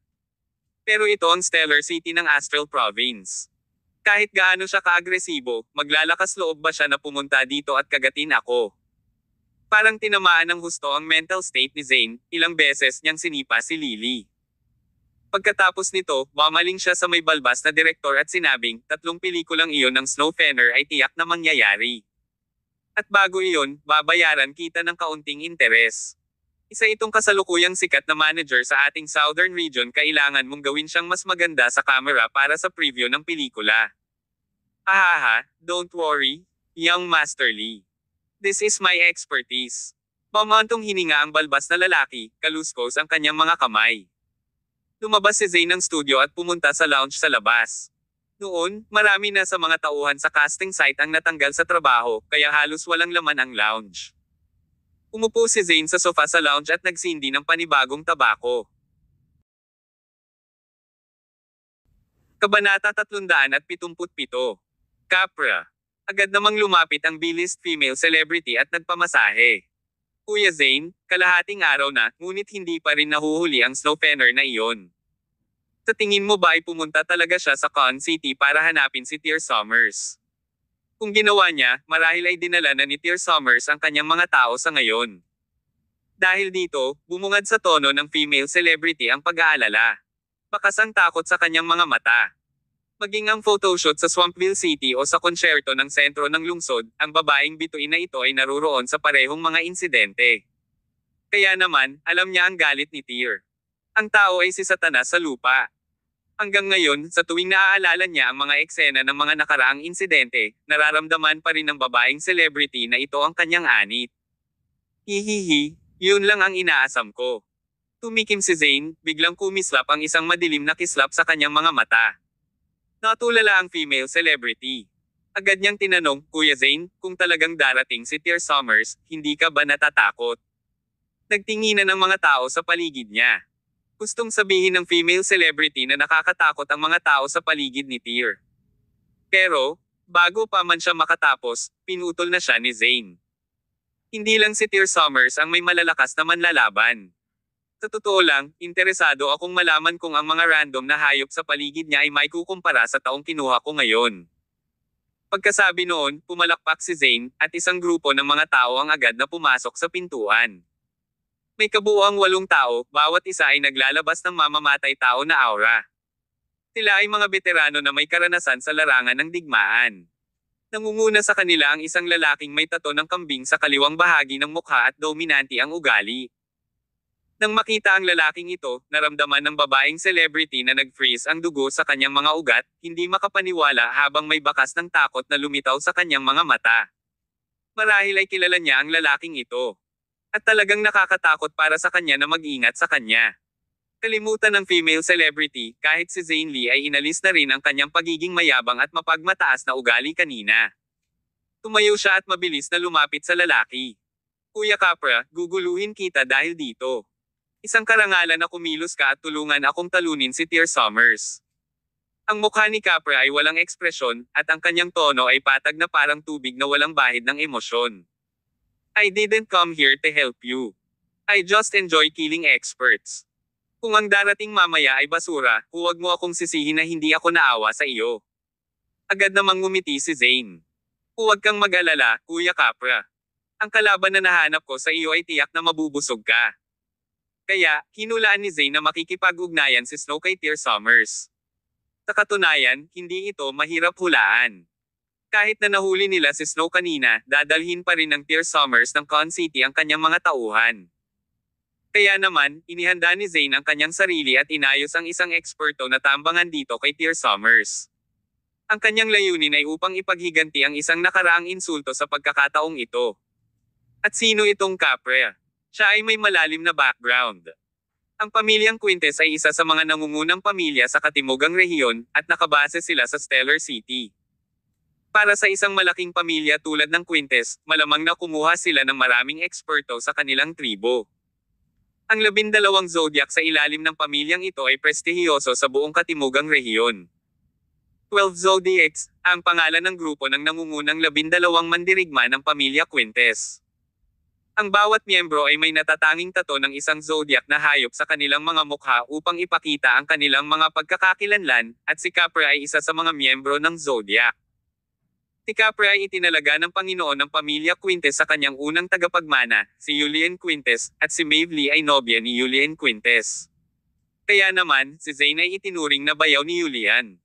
Speaker 1: Pero ito ang Stellar City ng Astral Province. Kahit gaano siya kaagresibo, maglalakas loob ba siya na pumunta dito at kagatin ako? Parang tinamaan ng husto ang mental state ni Zayn, ilang beses niyang sinipa si Lily. Pagkatapos nito, bumaling siya sa may balbas na direktor at sinabing, 3 pelikulang iyon ng Snow Fenner ay tiyak na mangyayari. At bago iyon, babayaran kita ng kaunting interes. Isa itong kasalukuyang sikat na manager sa ating Southern Region, kailangan mong gawin siyang mas maganda sa camera para sa preview ng pelikula. Ahaha, don't worry, young Master Lee. This is my expertise. Pamantong hininga ang balbas na lalaki, kaluskos ang kanyang mga kamay. Lumabas si Zayn ng studio at pumunta sa lounge sa labas. Noon, marami na sa mga tauhan sa casting site ang natanggal sa trabaho, kaya halos walang laman ang lounge. Umupo si Zayn sa sofa sa lounge at nagsindi ng panibagong tabako. Kabanata 377. Capra. Agad namang lumapit ang B-list female celebrity at nagpamasahe. Kuya Zayn, kalahating araw na, ngunit hindi pa rin nahuhuli ang Snow Fenner na iyon. Sa tingin mo ba ay pumunta talaga siya sa Con City para hanapin si Tear Summers? Kung ginawa niya, marahil ay dinala na ni Tear Summers ang kanyang mga tao sa ngayon. Dahil dito, bumungad sa tono ng female celebrity ang pag-aalala. Bakas ang takot sa kanyang mga mata. Maging ang photoshoot sa Swampville City o sa konsyerto ng sentro ng lungsod, ang babaeng bituin na ito ay naruroon sa parehong mga insidente. Kaya naman, alam niya ang galit ni Tear. Ang tao ay si Satanas sa lupa. Hanggang ngayon, sa tuwing naaalala niya ang mga eksena ng mga nakaraang insidente, nararamdaman pa rin ng babaeng celebrity na ito ang kanyang anit. Hihihi, yun lang ang inaasam ko. Tumikim si Zayn, biglang kumislap ang isang madilim na kislap sa kanyang mga mata. Natulala ang female celebrity. Agad niyang tinanong, Kuya Zayn, kung talagang darating si Tear Summers, hindi ka ba natatakot? Nagtinginan ng mga tao sa paligid niya. Gustong sabihin ng female celebrity na nakakatakot ang mga tao sa paligid ni Tear. Pero, bago pa man siya makatapos, pinutol na siya ni Zayn. Hindi lang si Tear Summers ang may malalakas na manlalaban. Sa totoo lang, interesado akong malaman kung ang mga random na hayop sa paligid niya ay may kukumpara sa taong kinuha ko ngayon. Pagkasabi noon, pumalakpak si Zayn, at isang grupo ng mga tao ang agad na pumasok sa pintuan. May kabuuang 8 tao, bawat isa ay naglalabas ng mamamatay tao na aura. Sila ay mga veterano na may karanasan sa larangan ng digmaan. Nangunguna sa kanila ang isang lalaking may tato ng kambing sa kaliwang bahagi ng mukha at dominante ang ugali. Nang makita ang lalaking ito, naramdaman ng babaeng celebrity na nag-freeze ang dugo sa kanyang mga ugat, hindi makapaniwala habang may bakas ng takot na lumitaw sa kanyang mga mata. Marahil ay kilala niya ang lalaking ito. At talagang nakakatakot para sa kanya na mag-ingat sa kanya. Kalimutan ng female celebrity, kahit si Zayn Lee ay inalis na rin ang kanyang pagiging mayabang at mapagmataas na ugali kanina. Tumayo siya at mabilis na lumapit sa lalaki. Kuya Capra, guguluhin kita dahil dito. Isang karangalan na kumilos ka at tulungan akong talunin si Tear Summers. Ang mukha ni Capra ay walang ekspresyon, at ang kanyang tono ay patag na parang tubig na walang bahid ng emosyon. I didn't come here to help you. I just enjoy killing experts. Kung ang darating mamaya ay basura, huwag mo akong sisihin na hindi ako naawa sa iyo. Agad namang ngumiti si Zayn. Huwag kang mag-alala, Kuya Capra. Ang kalaban na nahanap ko sa iyo ay tiyak na mabubusog ka. Kaya, hinulaan ni Zayn na makikipag-ugnayan si Snow kay Tear Summers. Sa katunayan, hindi ito mahirap hulaan. Kahit na nahuli nila si Snow kanina, dadalhin pa rin ng Tear Summers ng Con City ang kanyang mga tauhan. Kaya naman, inihanda ni Zane ang kanyang sarili at inayos ang isang eksperto na tambangan dito kay Tear Summers. Ang kanyang layunin ay upang ipaghiganti ang isang nakaraang insulto sa pagkakataong ito. At sino itong Capra? Siya ay may malalim na background. Ang pamilyang Quintes ay isa sa mga nangungunang pamilya sa katimugang rehiyon, at nakabase sila sa Stellar City. Para sa isang malaking pamilya tulad ng Quintes, malamang na kumuha sila ng maraming eksperto sa kanilang tribo. Ang 12 zodiac sa ilalim ng pamilyang ito ay prestihiyoso sa buong katimugang rehiyon. 12 Zodiacs, ang pangalan ng grupo ng nangungunang 12 mandirigma ng pamilya Quintes. Ang bawat miyembro ay may natatanging tato ng isang zodiac na hayop sa kanilang mga mukha upang ipakita ang kanilang mga pagkakakilanlan, at si Capra ay isa sa mga miyembro ng zodiac. Si Capra ay itinalaga ng Panginoon ng pamilya Quintes sa kanyang unang tagapagmana, si Julian Quintes, at si Maeve Lee ay nobya ni Julian Quintes. Kaya naman, si Zane ay itinuring na bayaw ni Julian.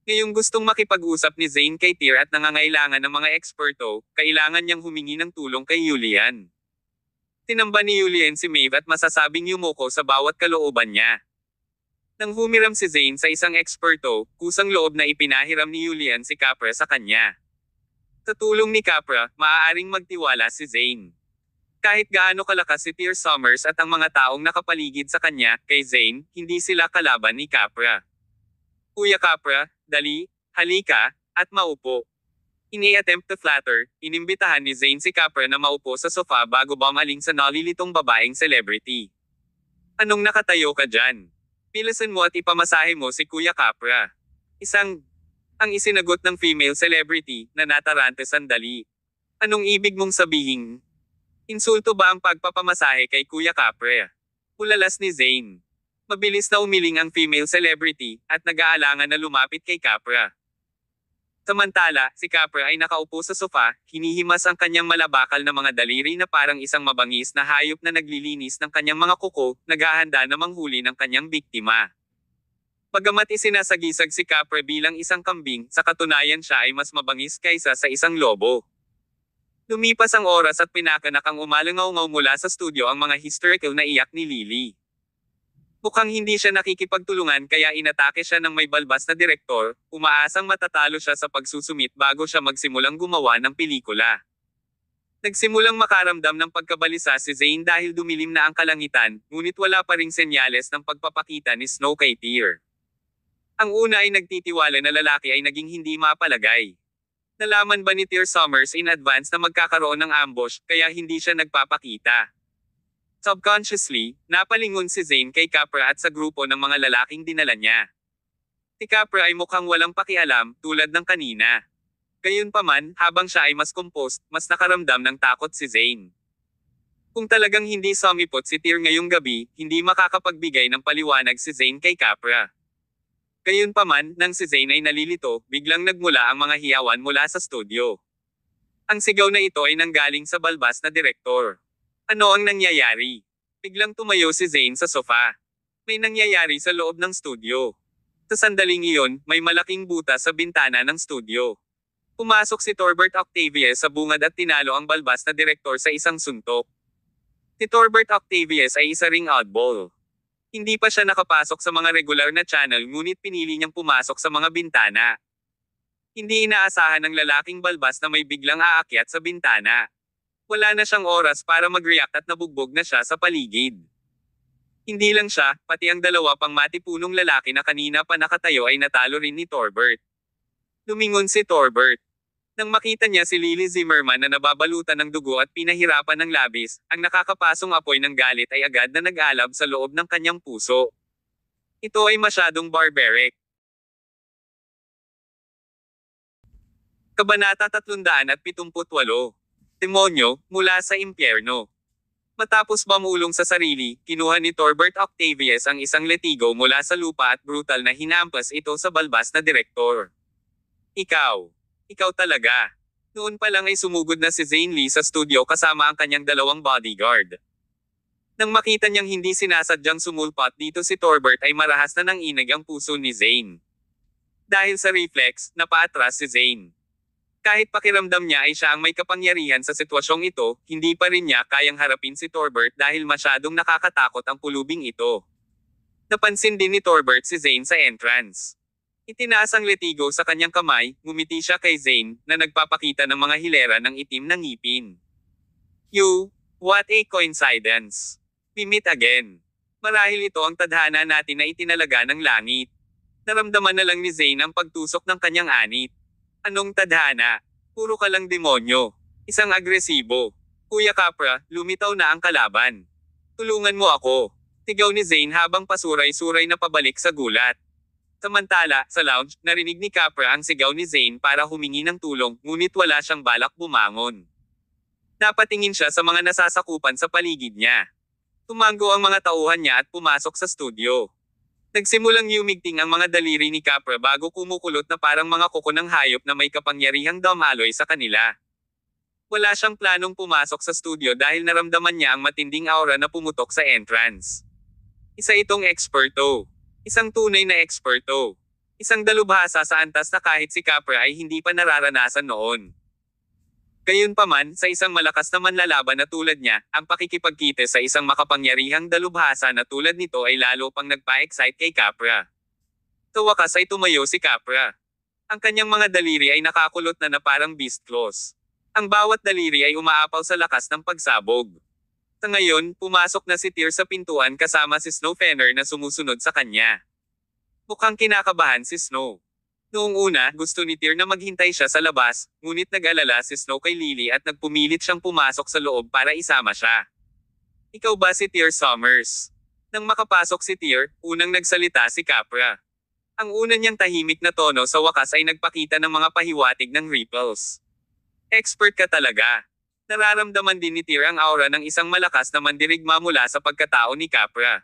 Speaker 1: Ngayong gustong makipag-usap ni Zane kay Tear at nangangailangan ng mga eksperto, kailangan niyang humingi ng tulong kay Julian. Tinamba ni Julian si Maeve at masasabing yumuko sa bawat kalooban niya. Nang humiram si Zane sa isang eksperto, kusang loob na ipinahiram ni Julian si Capra sa kanya. Sa tulong ni Capra, maaaring magtiwala si Zane. Kahit gaano kalakas si Tear Summers at ang mga taong nakapaligid sa kanya, kay Zane, hindi sila kalaban ni Capra. Kuya Capra, dali, halika, at maupo. Ini-attempt to flatter, inimbitahan ni Zane si Capra na maupo sa sofa bago bumaling sa nalilitong babaeng celebrity. Anong nakatayo ka dyan? Pilasan mo at ipamasahe mo si Kuya Capra. Ang isinagot ng female celebrity, na natarante sandali. Anong ibig mong sabihin? Insulto ba ang pagpapamasahe kay Kuya Capra? Ulalas ni Zane. Mabilis na umiling ang female celebrity, at nag-aalangan na lumapit kay Capra. Samantala, si Capra ay nakaupo sa sofa, hinihimas ang kanyang malabakal na mga daliri na parang isang mabangis na hayop na naglilinis ng kanyang mga kuko, naghahanda na manghuli ng kanyang biktima. Bagamat isinasagisag si Capra bilang isang kambing, sa katunayan siya ay mas mabangis kaysa sa isang lobo. Lumipas ang oras at pinakanak ang umalangaw-ngaw mula sa studio ang mga hysterical na iyak ni Lily. Mukhang hindi siya nakikipagtulungan kaya inatake siya ng may balbas na direktor, umaasang matatalo siya sa pagsusumit bago siya magsimulang gumawa ng pelikula. Nagsimulang makaramdam ng pagkabalisa si Zane dahil dumilim na ang kalangitan, ngunit wala pa ring senyales ng pagpapakita ni Snow kay Tear. Ang una ay nagtitiwala na lalaki ay naging hindi mapalagay. Nalaman ba ni Tear Summers in advance na magkakaroon ng ambush, kaya hindi siya nagpapakita? Subconsciously, napalingon si Zane kay Capra at sa grupo ng mga lalaking dinala niya. Si Capra ay mukhang walang pakialam, tulad ng kanina. Gayunpaman, habang siya ay mas composed, mas nakaramdam ng takot si Zane. Kung talagang hindi sumipot si Tear ngayong gabi, hindi makakapagbigay ng paliwanag si Zane kay Capra. Gayunpaman, nang si Zane ay nalilito, biglang nagmula ang mga hiyawan mula sa studio. Ang sigaw na ito ay nanggaling sa balbas na direktor. Ano ang nangyayari? Biglang tumayo si Zane sa sofa. May nangyayari sa loob ng studio. Sa sandaling iyon, may malaking butas sa bintana ng studio. Pumasok si Torbert Octavius sa bungad at tinalo ang balbas na direktor sa isang suntok. Si Torbert Octavius ay isa ring oddball. Hindi pa siya nakapasok sa mga regular na channel ngunit pinili niyang pumasok sa mga bintana. Hindi inaasahan ng lalaking balbas na may biglang aakyat sa bintana. Wala na siyang oras para mag-react at nabugbog na siya sa paligid. Hindi lang siya, pati ang dalawa pang matipunong lalaki na kanina pa nakatayo ay natalo rin ni Torbert. Lumingon si Torbert. Nang makita niya si Lily Zimmerman na nababalutan ng dugo at pinahirapan ng labis, ang nakakapasong apoy ng galit ay agad na nag-alab sa loob ng kanyang puso. Ito ay masyadong barbaric. Kabanata 378. Demonyo, mula sa impyerno. Matapos mamulong sa sarili, kinuha ni Torbert Octavius ang isang letigo mula sa lupa at brutal na hinampas ito sa balbas na direktor. Ikaw talaga. Noon pa lang ay sumugod na si Zane Lee sa studio kasama ang kanyang dalawang bodyguard. Nang makita niyang hindi sinasadyang sumulpot dito si Torbert ay marahas na ng inag ang puso ni Zane. Dahil sa reflex, napaatras si Zane. Kahit pakiramdam niya ay siya ang may kapangyarihan sa sitwasyong ito, hindi pa rin niya kayang harapin si Torbert dahil masyadong nakakatakot ang pulubing ito. Napansin din ni Torbert si Zane sa entrance. Itinaas ang letigo sa kanyang kamay, ngumiti siya kay Zane, na nagpapakita ng mga hilera ng itim na ngipin. What a coincidence. We meet again. Marahil ito ang tadhana natin na itinalaga ng langit. Naramdaman na lang ni Zane ang pagtusok ng kanyang anit. Anong tadhana? Puro ka lang demonyo. Isang agresibo. Kuya Capra, lumitaw na ang kalaban. Tulungan mo ako. Tigaw ni Zane habang pasuray-suray na pabalik sa gulat. Samantala, sa lounge, narinig ni Capra ang sigaw ni Zane para humingi ng tulong, ngunit wala siyang balak bumangon. Napatingin siya sa mga nasasakupan sa paligid niya. Tumango ang mga tauhan niya at pumasok sa studio. Nagsimulang yumigting ang mga daliri ni Capra bago kumukulot na parang mga kuko ng hayop na may kapangyarihang dumaloy sa kanila. Wala siyang planong pumasok sa studio dahil naramdaman niya ang matinding aura na pumutok sa entrance. Isa itong eksperto. Isang tunay na eksperto. Isang dalubhasa sa antas na kahit si Capra ay hindi pa nararanasan noon. Gayunpaman, sa isang malakas na manlalaban na tulad niya, ang pakikipagkita sa isang makapangyarihang dalubhasa na tulad nito ay lalo pang nagpa-excite kay Capra. Sa wakas ay tumayo si Capra. Ang kanyang mga daliri ay nakakulot na parang beast claws. Ang bawat daliri ay umaapaw sa lakas ng pagsabog. Sa ngayon, pumasok na si Tyr sa pintuan kasama si Snow Fenner na sumusunod sa kanya. Mukhang kinakabahan si Snow. Noong una, gusto ni Tyr na maghintay siya sa labas, ngunit nag-alala si Snow kay Lily at nagpumilit siyang pumasok sa loob para isama siya. Ikaw ba si Tyr Summers? Nang makapasok si Tyr, unang nagsalita si Capra. Ang una niyang tahimik na tono sa wakas ay nagpakita ng mga pahiwatig ng ripples. Expert ka talaga. Nararamdaman din ni Tyr ang aura ng isang malakas na mandirigma mula sa pagkatao ni Capra.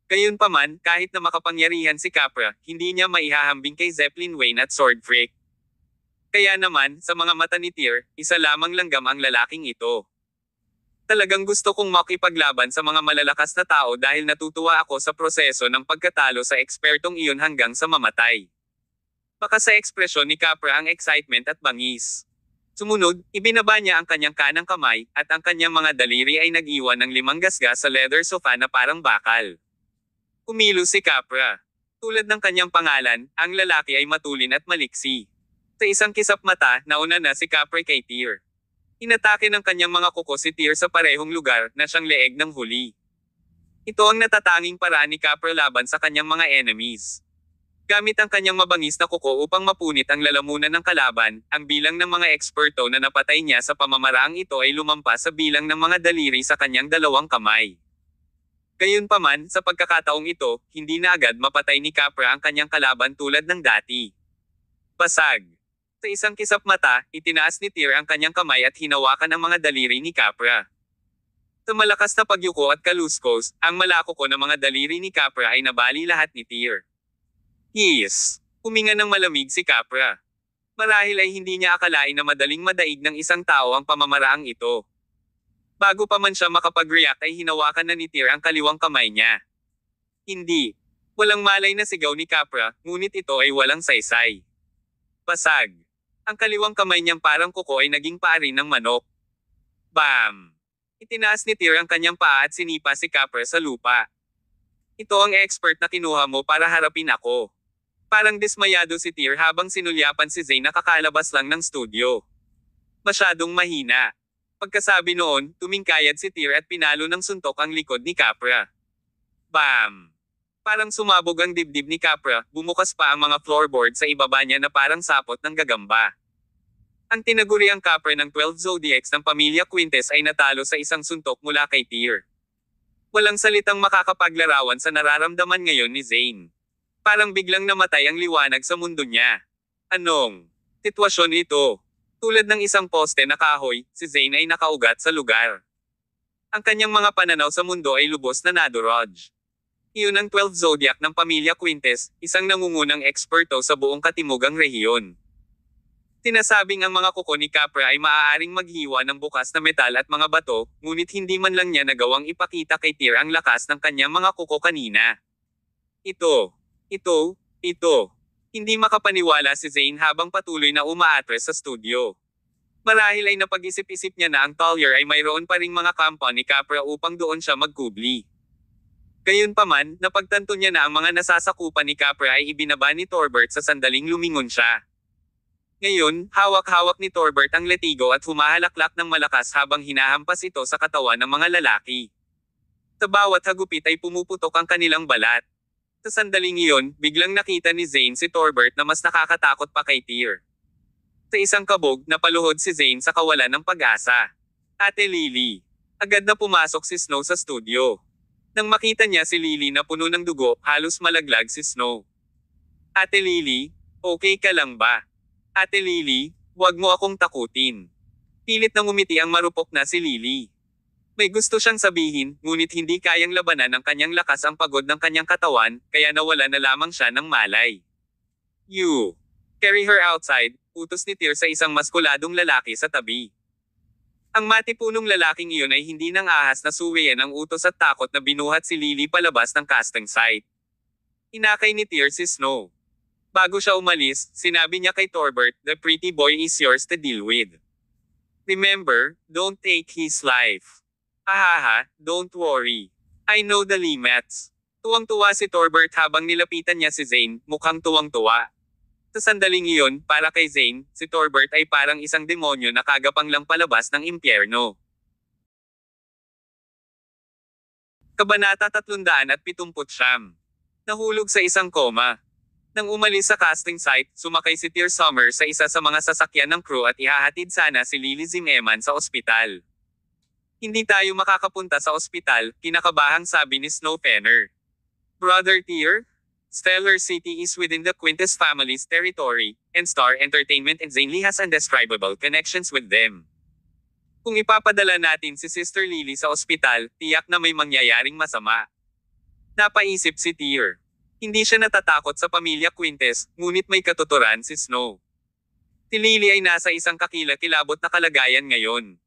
Speaker 1: Gayunpaman, kahit na makapangyarihan si Capra, hindi niya maihahambing kay Zeppelin Wayne at Sword Freak. Kaya naman, sa mga mata ni Tyr, isa lamang langgam ang lalaking ito. Talagang gusto kong makipaglaban sa mga malalakas na tao dahil natutuwa ako sa proseso ng pagkatalo sa ekspertong iyon hanggang sa mamatay. Baka sa ekspresyon ni Capra ang excitement at bangis. Sumunod, ibinaba niya ang kanyang kanang kamay, at ang kanyang mga daliri ay nag-iwan ng 5 gasgas sa leather sofa na parang bakal. Kumilos si Capra. Tulad ng kanyang pangalan, ang lalaki ay matulin at maliksi. Sa isang kisap mata, nauna na si Capra kay Tyr. Inatake ng kanyang mga kuko si Tyr sa parehong lugar na siyang leeg ng huli. Ito ang natatanging paraan ni Capra laban sa kanyang mga enemies. Gamit ang kanyang mabangis na kuko upang mapunit ang lalamunan ng kalaban, ang bilang ng mga eksperto na napatay niya sa pamamaraang ito ay lumampas sa bilang ng mga daliri sa kanyang 2 kamay. Gayunpaman, sa pagkakataong ito, hindi na agad mapatay ni Capra ang kanyang kalaban tulad ng dati. Basag. Sa isang kisap mata, itinaas ni Tyr ang kanyang kamay at hinawakan ang mga daliri ni Capra. Sa malakas na pagyuko at kaluskos, ang malakoko ng mga daliri ni Capra ay nabali lahat ni Tyr. Yes! Huminga ng malamig si Capra. Marahil ay hindi niya akalain na madaling madaig ng isang tao ang pamamaraang ito. Bago pa man siya makapag-react ay hinawakan na ni Tyr ang kaliwang kamay niya. Hindi. Walang malay na sigaw ni Capra, ngunit ito ay walang saysay. Basag. Ang kaliwang kamay niyang parang kuko ay naging paari ng manok. Bam! Itinaas ni Tyr ang kanyang paa at sinipa si Capra sa lupa. Ito ang expert na kinuha mo para harapin ako. Parang dismayado si Tyr habang sinulyapan si Zane na kakalabas lang ng studio. Masyadong mahina. Pagkasabi noon, tumingkayad si Tyr at pinalo ng suntok ang likod ni Capra. Bam! Parang sumabog ang dibdib ni Capra, bumukas pa ang mga floorboard sa ibaba niya na parang sapot ng gagamba. Ang tinaguriang Capra ng 12 Zodiacs ng pamilya Quintes ay natalo sa isang suntok mula kay Tyr. Walang salitang makakapaglarawan sa nararamdaman ngayon ni Zane. Parang biglang namatay ang liwanag sa mundo niya. Anong sitwasyon ito? Tulad ng isang poste na kahoy, si Zane ay nakaugat sa lugar. Ang kanyang mga pananaw sa mundo ay lubos na nadurog. Iyon ang 12 Zodiac ng pamilya Quintes, isang nangungunang eksperto sa buong katimugang rehiyon. Tinasabing ang mga kuko ni Capra ay maaaring maghiwa ng bukas na metal at mga bato, ngunit hindi man lang niya nagawang ipakita kay Tyr ang lakas ng kanyang mga kuko kanina. Ito. Hindi makapaniwala si Zane habang patuloy na umaatres sa studio. Marahil ay napag-isip-isip niya na ang Collier ay mayroon pa ring mga kampo ni Capra upang doon siya magkubli. Gayunpaman, napagtanto niya na ang mga nasasakupan ni Capra ay ibinaba ni Torbert sa sandaling lumingon siya. Ngayon, hawak-hawak ni Torbert ang letigo at humahalaklak ng malakas habang hinahampas ito sa katawan ng mga lalaki. Sa bawat hagupit ay pumuputok ang kanilang balat. Sa sandaling iyon, biglang nakita ni Zane si Torbert na mas nakakatakot pa kay Tyr. Sa isang kabog, napaluhod si Zane sa kawalan ng pag-asa. Ate Lily. Agad na pumasok si Snow sa studio. Nang makita niya si Lily na puno ng dugo, halos malaglag si Snow. Ate Lily, okay ka lang ba? Ate Lily, huwag mo akong takutin. Pilit na ngumiti ang marupok na si Lily. May gusto siyang sabihin, ngunit hindi kayang labanan ng kanyang lakas ang pagod ng kanyang katawan, kaya nawala na lamang siya ng malay. You. Carry her outside, utos ni Tyr sa isang maskuladong lalaki sa tabi. Ang matipunong lalaking iyon ay hindi nang ahas na suwayan ang utos at takot na binuhat si Lily palabas ng casting site. Inakay ni Tyr si Snow. Bago siya umalis, sinabi niya kay Torbert, the pretty boy is yours to deal with. Remember, don't take his life. Ahaha, don't worry. I know the limits. Tuwang-tuwa si Torbert habang nilapitan niya si Zane, mukhang tuwang-tuwa. Sa sandaling iyon, para kay Zane, si Torbert ay parang isang demonyo na kagapang lang palabas ng impyerno. Kabanata 379. Nahulog sa isang koma. Nang umalis sa casting site, sumakay si Tyr Summer sa isa sa mga sasakyan ng crew at ihahatid sana si Lily Zimmerman sa ospital. Hindi tayo makakapunta sa ospital, kinakabahang sabi ni Snow Fenner. Brother Tyr? Stellar City is within the Quintus family's territory, and Star Entertainment and Zane Lee has undescribable connections with them. Kung ipapadala natin si Sister Lily sa ospital, tiyak na may mangyayaring masama. Napaisip si Tyr. Hindi siya natatakot sa pamilya Quintus, ngunit may katuturan si Snow. Si Lily ay nasa isang kakilakilabot na kalagayan ngayon.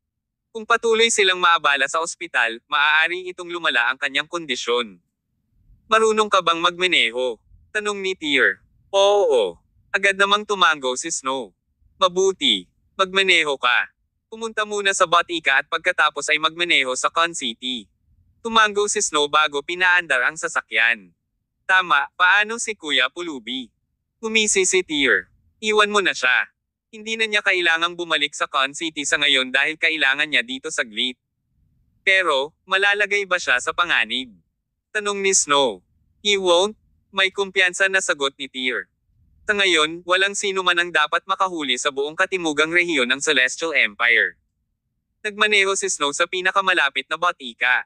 Speaker 1: Kung patuloy silang maabala sa ospital, maaari itong lumala ang kanyang kondisyon. Marunong ka bang magmaneho? Tanong ni Tyr. Oo. Agad namang tumango si Snow. Mabuti. Magmaneho ka. Pumunta muna sa Botica at pagkatapos ay magmaneho sa Con City. Tumango si Snow bago pinaandar ang sasakyan. Tama, paano si Kuya Pulubi? Ngumisi si Tyr. Iwan mo na siya. Hindi na niya kailangang bumalik sa Con City sa ngayon dahil kailangan niya dito saglit. Pero, malalagay ba siya sa panganib? Tanong ni Snow. He won't? May kumpiyansa na sagot ni Tyr. Sa ngayon, walang sino man ang dapat makahuli sa buong katimugang rehiyon ng Celestial Empire. Nagmaneho si Snow sa pinakamalapit na Botica.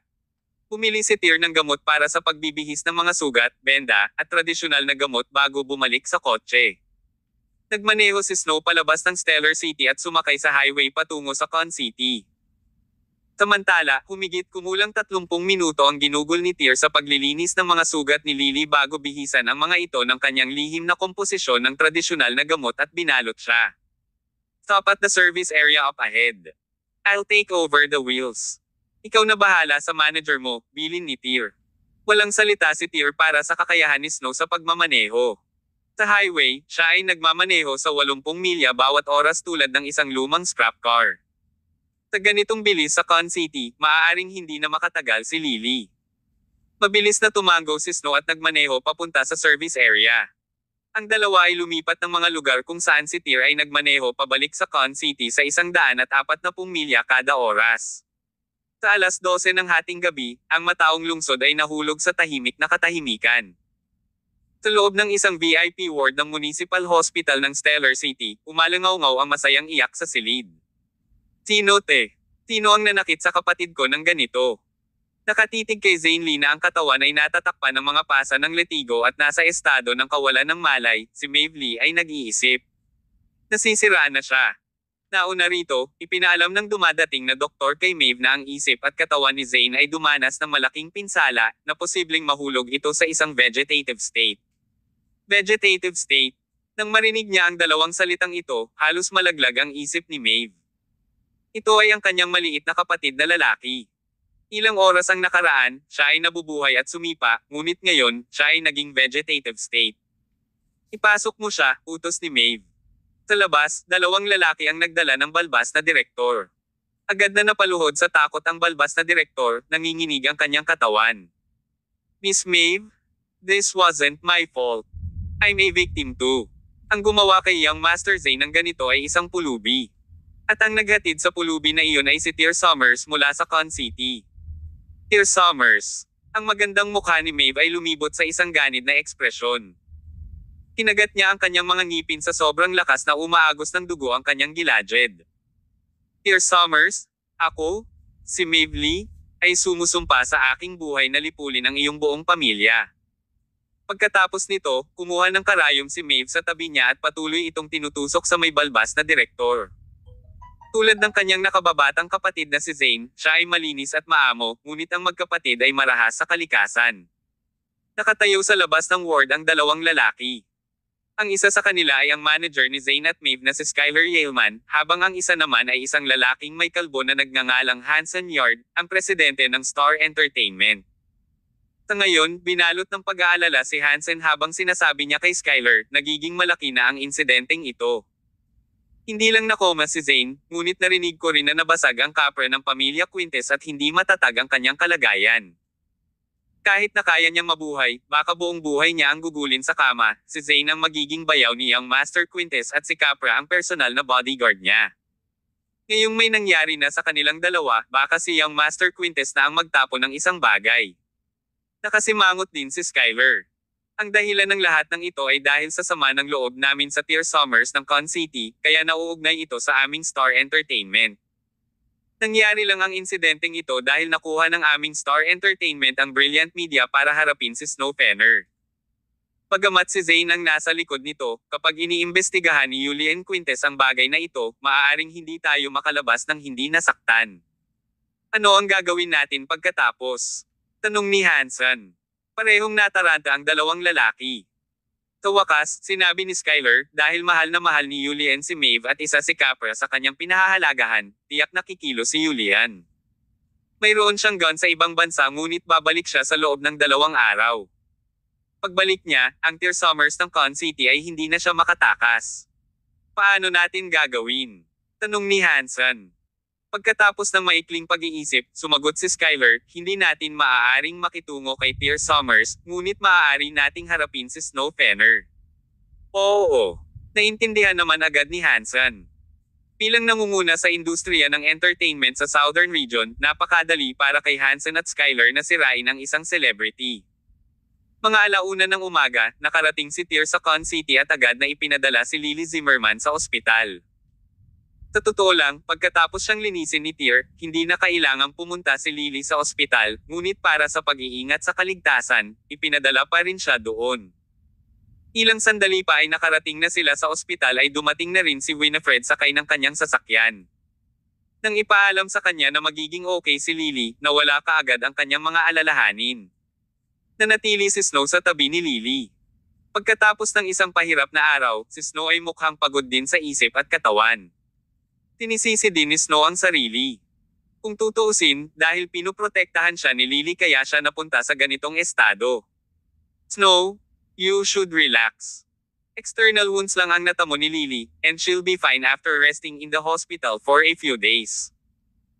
Speaker 1: Pumili si Tyr ng gamot para sa pagbibihis ng mga sugat, benda, at tradisyonal na gamot bago bumalik sa kotse. Nagmaneho si Snow palabas ng Stellar City at sumakay sa highway patungo sa Con City. Samantala, humigit kumulang 30 minuto ang ginugol ni Tyr sa paglilinis ng mga sugat ni Lily bago bihisan ang mga ito ng kanyang lihim na komposisyon ng tradisyonal na gamot at binalot siya. Stop at the service area up ahead. I'll take over the wheels. Ikaw na bahala sa manager mo, bilin ni Tyr. Walang salita si Tyr para sa kakayahan ni Snow sa pagmamaneho. Sa highway, siya ay nagmamaneho sa 80 milya bawat oras tulad ng isang lumang scrap car. Sa ganitong bilis sa Con City, maaaring hindi na makatagal si Lily. Mabilis na tumango si Snow at nagmaneho papunta sa service area. Ang dalawa ay lumipat ng mga lugar kung saan si Tyr ay nagmaneho pabalik sa Con City sa 140 milya kada oras. Sa alas 12 ng hating gabi, ang mataong lungsod ay nahulog sa tahimik na katahimikan. Sa loob ng isang VIP ward ng Municipal Hospital ng Stellar City, umalangaw-ngaw ang masayang iyak sa silid. Sino te? Sino ang nanakit sa kapatid ko ng ganito? Nakatitig kay Zane Lee na ang katawan ay natatakpan ng mga pasa ng letigo at nasa estado ng kawalan ng malay, si Maeve Lee ay nag-iisip. Nasisiraan na siya. Nauna rito, ipinaalam ng dumadating na doktor kay Maeve na ang isip at katawan ni Zane ay dumanas ng malaking pinsala, na posibleng mahulog ito sa isang vegetative state. Vegetative state. Nang marinig niya ang dalawang salitang ito, halos malaglag ang isip ni Maeve. Ito ay ang kanyang maliit na kapatid na lalaki. Ilang oras ang nakaraan, siya ay nabubuhay at sumipa, ngunit ngayon, siya ay naging vegetative state. Ipasok mo siya, utos ni Maeve. Sa labas, dalawang lalaki ang nagdala ng balbas na direktor. Agad na napaluhod sa takot ang balbas na direktor, nanginginig ang kanyang katawan. Miss Maeve? This wasn't my fault. I'm a victim too. Ang gumawa kay Young Master Zane ng ganito ay isang pulubi. At ang naghatid sa pulubi na iyon ay si Tear Summers mula sa Con City. Tear Summers. Ang magandang mukha ni Maeve ay lumibot sa isang ganid na ekspresyon. Kinagat niya ang kanyang mga ngipin sa sobrang lakas na umaagos ng dugo ang kanyang gilajed. Tear Summers, ako, si Maeve Lee, ay sumusumpa sa aking buhay na lipulin ang iyong buong pamilya. Pagkatapos nito, kumuha ng karayom si Maeve sa tabi niya at patuloy itong tinutusok sa may balbas na direktor. Tulad ng kanyang nakababatang kapatid na si Zane, siya ay malinis at maamo, ngunit ang magkapatid ay marahas sa kalikasan. Nakatayo sa labas ng ward ang dalawang lalaki. Ang isa sa kanila ay ang manager ni Zane at Maeve na si Skyler Yaleman, habang ang isa naman ay isang lalaking may kalbo na nagngangalang Hanson Yard, ang presidente ng Star Entertainment. Sa ngayon, binalot ng pag-aalala si Hansen habang sinasabi niya kay Skyler, nagiging malaki na ang insidenteng ito. Hindi lang nakoma si Zane, ngunit narinig ko rin na nabasag ang kapre ng pamilya Quintes at hindi matatag ang kanyang kalagayan. Kahit na kaya niyang mabuhay, baka buong buhay niya ang gugulin sa kama, si Zane ang magiging bayaw ni Young Master Quintes at si Capra ang personal na bodyguard niya. Ngayong may nangyari na sa kanilang dalawa, baka si Young Master Quintes na ang magtapon ng isang bagay. Nakasimangot din si Skyler. Ang dahilan ng lahat ng ito ay dahil sa sama ng loob namin sa Tear Summers ng Con City, kaya nauugnay ito sa aming Star Entertainment. Nangyari lang ang insidenteng ito dahil nakuha ng aming Star Entertainment ang Brilliant Media para harapin si Snow Fenner. Pagamat si Zane ang nasa likod nito, kapag iniimbestigahan ni Julian Quintes ang bagay na ito, maaaring hindi tayo makalabas ng hindi nasaktan. Ano ang gagawin natin pagkatapos? Tanong ni Hanson. Parehong nataranta ang dalawang lalaki. Sa wakas, sinabi ni Skyler, dahil mahal na mahal ni Julian si Maeve at isa si Capra sa kanyang pinahahalagahan, tiyak na kikilo si Julian. Mayroon siyang gun sa ibang bansa ngunit babalik siya sa loob ng 2 araw. Pagbalik niya, ang Tear Summers ng Con City ay hindi na siya makatakas. Paano natin gagawin? Tanong ni Hanson. Pagkatapos ng maikling pag-iisip, sumagot si Skyler, hindi natin maaaring makitungo kay Tear Summers, ngunit maaari nating harapin si Snow Fenner. Oo. Naintindihan naman agad ni Hanson. Bilang nangunguna sa industriya ng entertainment sa Southern Region, napakadali para kay Hanson at Skyler na sirain ang isang celebrity. Mga alauna ng umaga, nakarating si Tear sa Con City at agad na ipinadala si Lily Zimmerman sa ospital. Sa totoo lang, pagkatapos siyang linisin ni Tear, hindi na kailangang pumunta si Lily sa ospital, ngunit para sa pag-iingat sa kaligtasan, ipinadala pa rin siya doon. Ilang sandali pa ay nakarating na sila sa ospital ay dumating na rin si Winifred sakay ng kanyang sasakyan. Nang ipaalam sa kanya na magiging okay si Lily, nawala kaagad ang kanyang mga alalahanin. Nanatili si Snow sa tabi ni Lily. Pagkatapos ng isang pahirap na araw, si Snow ay mukhang pagod din sa isip at katawan. Tinisisi din ni Snow ang sarili. Kung tutuusin, dahil pinoprotektahan siya ni Lily kaya siya napunta sa ganitong estado. Snow, you should relax. External wounds lang ang natamo ni Lily, and she'll be fine after resting in the hospital for a few days.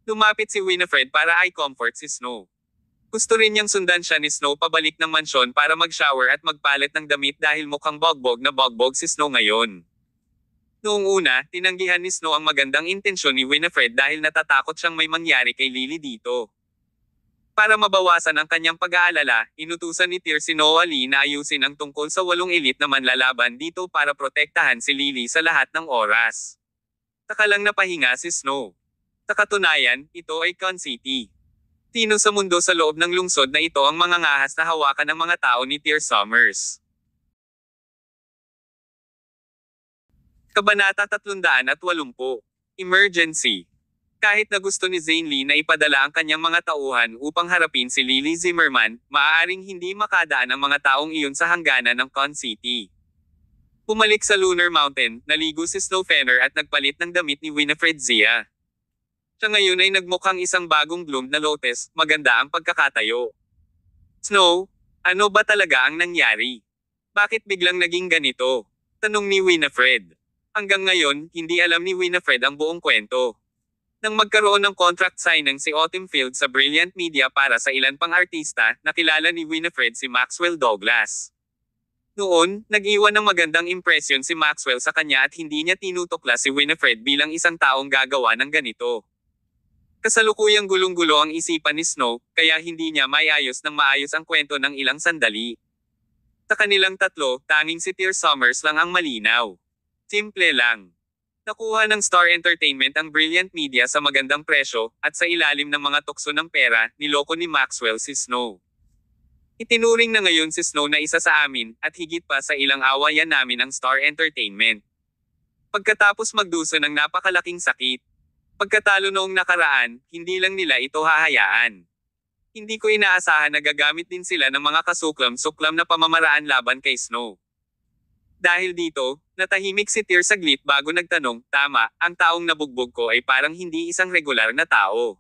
Speaker 1: Lumapit si Winifred para i-comfort si Snow. Gusto rin niyang sundan siya ni Snow pabalik ng mansyon para mag-shower at magpalit ng damit dahil mukhang bogbog na bogbog si Snow ngayon. Noong una, tinanggihan ni Snow ang magandang intensyon ni Winifred dahil natatakot siyang may mangyari kay Lily dito. Para mabawasan ang kanyang pag-aalala, inutusan ni Tear si Noah Lee na ayusin ang tungkol sa 8 elite na manlalaban dito para protektahan si Lily sa lahat ng oras. Saka lang napahinga si Snow. Sa katunayan, ito ay Con City. Sino sa mundo sa loob ng lungsod na ito ang mangangahas na hawakan ng mga tao ni Tear Summers? Kabanata 380. Emergency. Kahit na gusto ni Zane Lee na ipadala ang kanyang mga tauhan upang harapin si Lily Zimmerman, maaaring hindi makadaan ang mga taong iyon sa hangganan ng Con City. Pumalik sa Lunar Mountain, naligo si Snow Fenner at nagpalit ng damit ni Winifred Zia. Siya ngayon ay nagmukhang isang bagong bloomed na lotus, maganda ang pagkakatayo. Snow, ano ba talaga ang nangyari? Bakit biglang naging ganito? Tanong ni Winifred. Hanggang ngayon, hindi alam ni Winifred ang buong kwento. Nang magkaroon ng contract signing si Autumn Field sa Brilliant Media para sa ilan pang artista, nakilala ni Winifred si Maxwell Douglas. Noon, nag-iwan ng magandang impresyon si Maxwell sa kanya at hindi niya tinutuklas si Winifred bilang isang taong gagawa ng ganito. Kasalukuyang gulong-gulo ang isipan ni Snow, kaya hindi niya maiayos ng maayos ang kwento ng ilang sandali. Sa kanilang tatlo, tanging si Tear Summers lang ang malinaw. Simple lang. Nakuha ng Star Entertainment ang Brilliant Media sa magandang presyo, at sa ilalim ng mga tukso ng pera, niloko ni Maxwell si Snow. Itinuring na ngayon si Snow na isa sa amin, at higit pa sa ilang awayan namin ang Star Entertainment. Pagkatapos magdusa ng napakalaking sakit, pagkatalo noong nakaraan, hindi lang nila ito hahayaan. Hindi ko inaasahan na gagamit din sila ng mga kasuklam-suklam na pamamaraan laban kay Snow. Dahil dito, natahimik si Tear saglit bago nagtanong, tama, ang taong nabugbog ko ay parang hindi isang regular na tao.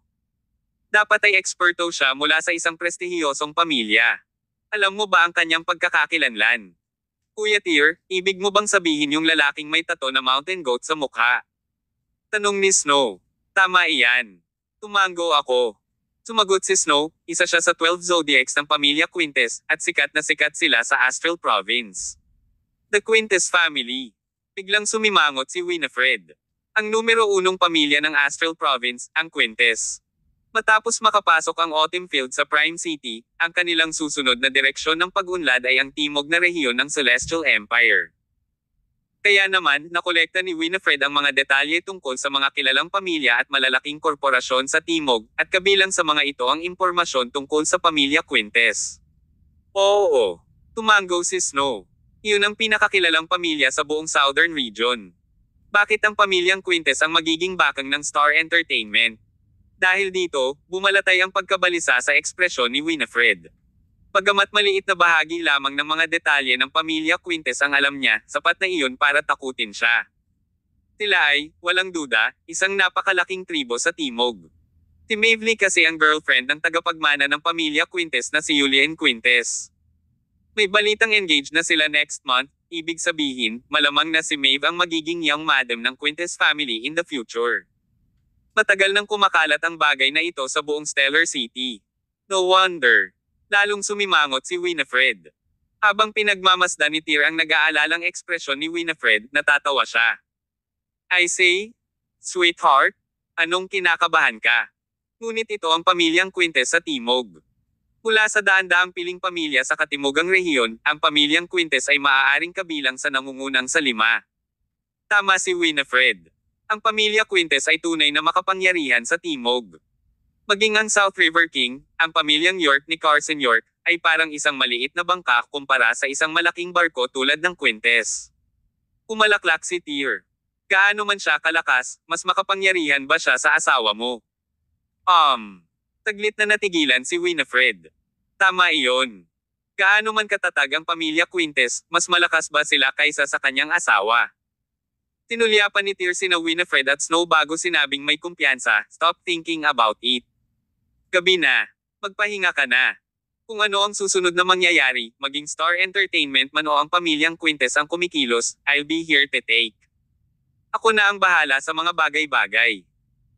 Speaker 1: Dapat ay eksperto siya mula sa isang prestihiyosong pamilya. Alam mo ba ang kanyang pagkakakilanlan? Kuya Tear, ibig mo bang sabihin yung lalaking may tato na mountain goat sa mukha? Tanong ni Snow. Tama iyan. Tumango ako. Sumagot si Snow, isa siya sa 12 zodiacs ng pamilya Quintes, at sikat na sikat sila sa Astral Province. The Quintes family. Biglang sumimangot si Winifred. Ang numero unong pamilya ng Astral Province, ang Quintes. Matapos makapasok ang Autumn Field sa Prime City, ang kanilang susunod na direksyon ng pag-unlad ay ang timog na rehiyon ng Celestial Empire. Kaya naman, nakolekta ni Winifred ang mga detalye tungkol sa mga kilalang pamilya at malalaking korporasyon sa Timog, at kabilang sa mga ito ang impormasyon tungkol sa pamilya Quintes. Oo, tumango si Snow. Iyon ang pinakakilalang pamilya sa buong Southern Region. Bakit ang pamilyang Quintes ang magiging bakang ng Star Entertainment? Dahil dito, bumalatay ang pagkabalisa sa ekspresyon ni Winifred. Bagamat maliit na bahagi lamang ng mga detalye ng pamilya Quintes ang alam niya, sapat na iyon para takutin siya. Sila ay, walang duda, isang napakalaking tribo sa Timog. Si Maeve Lee kasi ang girlfriend ng tagapagmana ng pamilya Quintes na si Julian Quintes. May balitang engaged na sila next month, ibig sabihin, malamang na si Maeve ang magiging young madam ng Quintes family in the future. Matagal nang kumakalat ang bagay na ito sa buong Stellar City. No wonder. Lalong sumimangot si Winifred. Habang pinagmamasdan ni Tear ang nag-aalalang ekspresyon ni Winifred, natatawa siya. I say, sweetheart, anong kinakabahan ka? Ngunit ito ang pamilyang Quintes sa Timog. Mula sa daan-daang piling pamilya sa katimugang rehiyon, ang pamilyang Quintes ay maaaring kabilang sa nangungunang sa 5. Tama si Winifred. Ang pamilya Quintes ay tunay na makapangyarihan sa Timog. Maging ang South River King, ang pamilyang York ni Carson York, ay parang isang maliit na bangka kumpara sa isang malaking barko tulad ng Quintes. Umalaklak si Tear. Gaano man siya kalakas, mas makapangyarihan ba siya sa asawa mo? Taglit na natigilan si Winifred. Tama iyon. Gaano man katatag ang pamilya Quintes, mas malakas ba sila kaysa sa kanyang asawa? Tinulyapan ni Tear sina Winifred at Snow bago sinabing may kumpiyansa, stop thinking about it. Gabi na. Magpahinga ka na. Kung ano ang susunod na mangyayari, maging Star Entertainment man o ang pamilyang Quintes ang kumikilos, I'll be here to take. Ako na ang bahala sa mga bagay-bagay.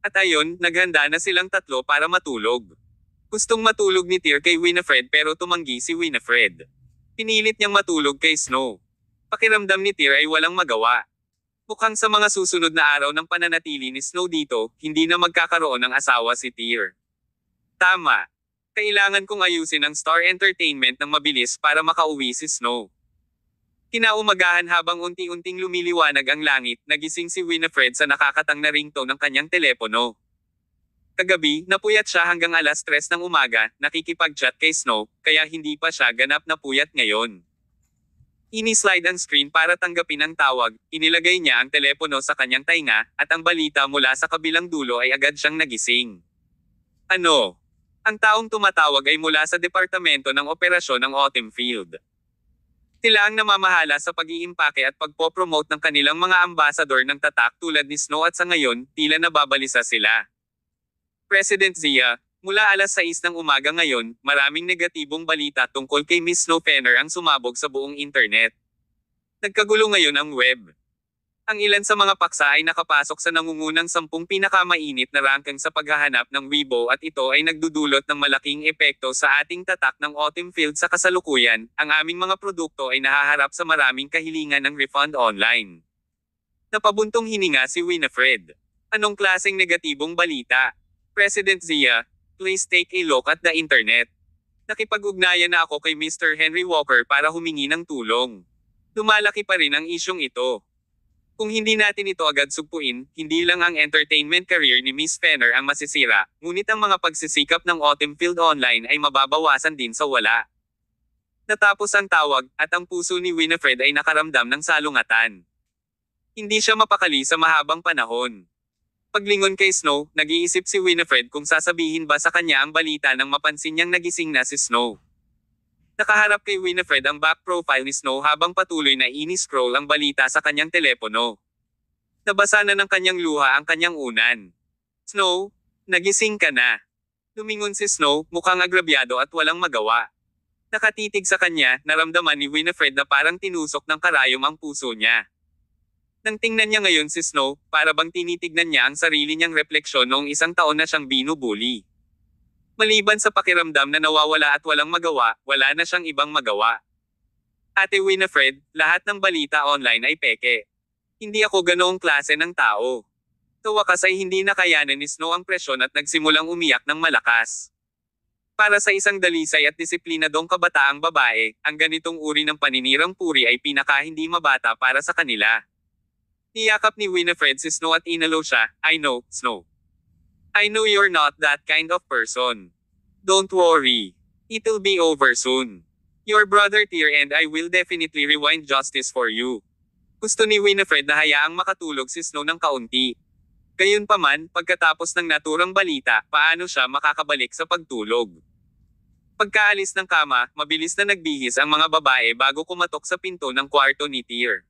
Speaker 1: At ayon, naghanda na silang tatlo para matulog. Gustong matulog ni Tear kay Winifred pero tumanggi si Winifred. Pinilit niyang matulog kay Snow. Pakiramdam ni Tear ay walang magawa. Mukhang sa mga susunod na araw ng pananatili ni Snow dito, hindi na magkakaroon ng asawa si Tear. Tama. Kailangan kong ayusin ang Star Entertainment ng mabilis para makauwi si Snow. Kinaumagahan habang unti-unting lumiliwanag ang langit, nagising si Winifred sa nakakatang na ringtone ng kanyang telepono. Kagabi, napuyat siya hanggang alas 3 ng umaga, nakikipag-chat kay Snow, kaya hindi pa siya ganap na puyat ngayon. Ini-slide ang screen para tanggapin ang tawag, inilagay niya ang telepono sa kanyang tainga, at ang balita mula sa kabilang dulo ay agad siyang nagising. Ano? Ang taong tumatawag ay mula sa Departamento ng Operasyon ng Autumn Field. Sila ang namamahala sa pag-iimpake at pagpopromote ng kanilang mga ambasador ng tatak tulad ni Snow at sa ngayon, tila nababalisa sila. President Zia, Mula alas 6 ng umaga ngayon, maraming negatibong balita tungkol kay Miss Snow Fenner ang sumabog sa buong internet. Nagkagulo ngayon ang web. Ang ilan sa mga paksa ay nakapasok sa nangungunang 10 pinakamainit na ranking sa paghahanap ng Weibo at ito ay nagdudulot ng malaking epekto sa ating tatak ng autumn field sa kasalukuyan. Ang aming mga produkto ay nahaharap sa maraming kahilingan ng refund online. Napabuntong hininga si Winifred. Anong klaseng negatibong balita? President Zia, please take a look at the internet. Nakipag-ugnayan na ako kay Mr. Henry Walker para humingi ng tulong. Lumalaki pa rin ang isyong ito. Kung hindi natin ito agad sugpuin, hindi lang ang entertainment career ni Miss Fenner ang masisira, ngunit ang mga pagsisikap ng autumn field online ay mababawasan din sa wala. Natapos ang tawag, at ang puso ni Winifred ay nakaramdam ng salungatan. Hindi siya mapakali sa mahabang panahon. Paglingon kay Snow, nag-iisip si Winifred kung sasabihin ba sa kanya ang balita nang mapansin niyang nagising na si Snow. Nakaharap kay Winifred ang back profile ni Snow habang patuloy na ini-scroll ang balita sa kanyang telepono. Nabasa na ng kanyang luha ang kanyang unan. Snow, nagising ka na. Lumingon si Snow, mukhang agrabyado at walang magawa. Nakatitig sa kanya, naramdaman ni Winifred na parang tinusok ng karayom ang puso niya. Nang tingnan niya ngayon si Snow, para bang tinitignan niya ang sarili niyang refleksyon noong 1 taon na siyang binubuli. Maliban sa pakiramdam na nawawala at walang magawa, wala na siyang ibang magawa. Ate Winifred, lahat ng balita online ay peke. Hindi ako ganoong klase ng tao. Sa wakas ay hindi nakayanan ni Snow ang presyon at nagsimulang umiyak ng malakas. Para sa isang dalisay at disiplinadong kabataang babae, ang ganitong uri ng paninirang puri ay pinaka hindi mabata para sa kanila. Niyakap ni Winifred si Snow at inalo siya, I know, Snow. I know you're not that kind of person. Don't worry. It'll be over soon. Your brother Tyr and I will definitely rewind justice for you. Gusto ni Winifred na hayaang makatulog si Snow ng kaunti. Gayunpaman, pagkatapos ng naturang balita, paano siya makakabalik sa pagtulog? Pagkaalis ng kama, mabilis na nagbihis ang mga babae bago kumatok sa pinto ng kwarto ni Tyr.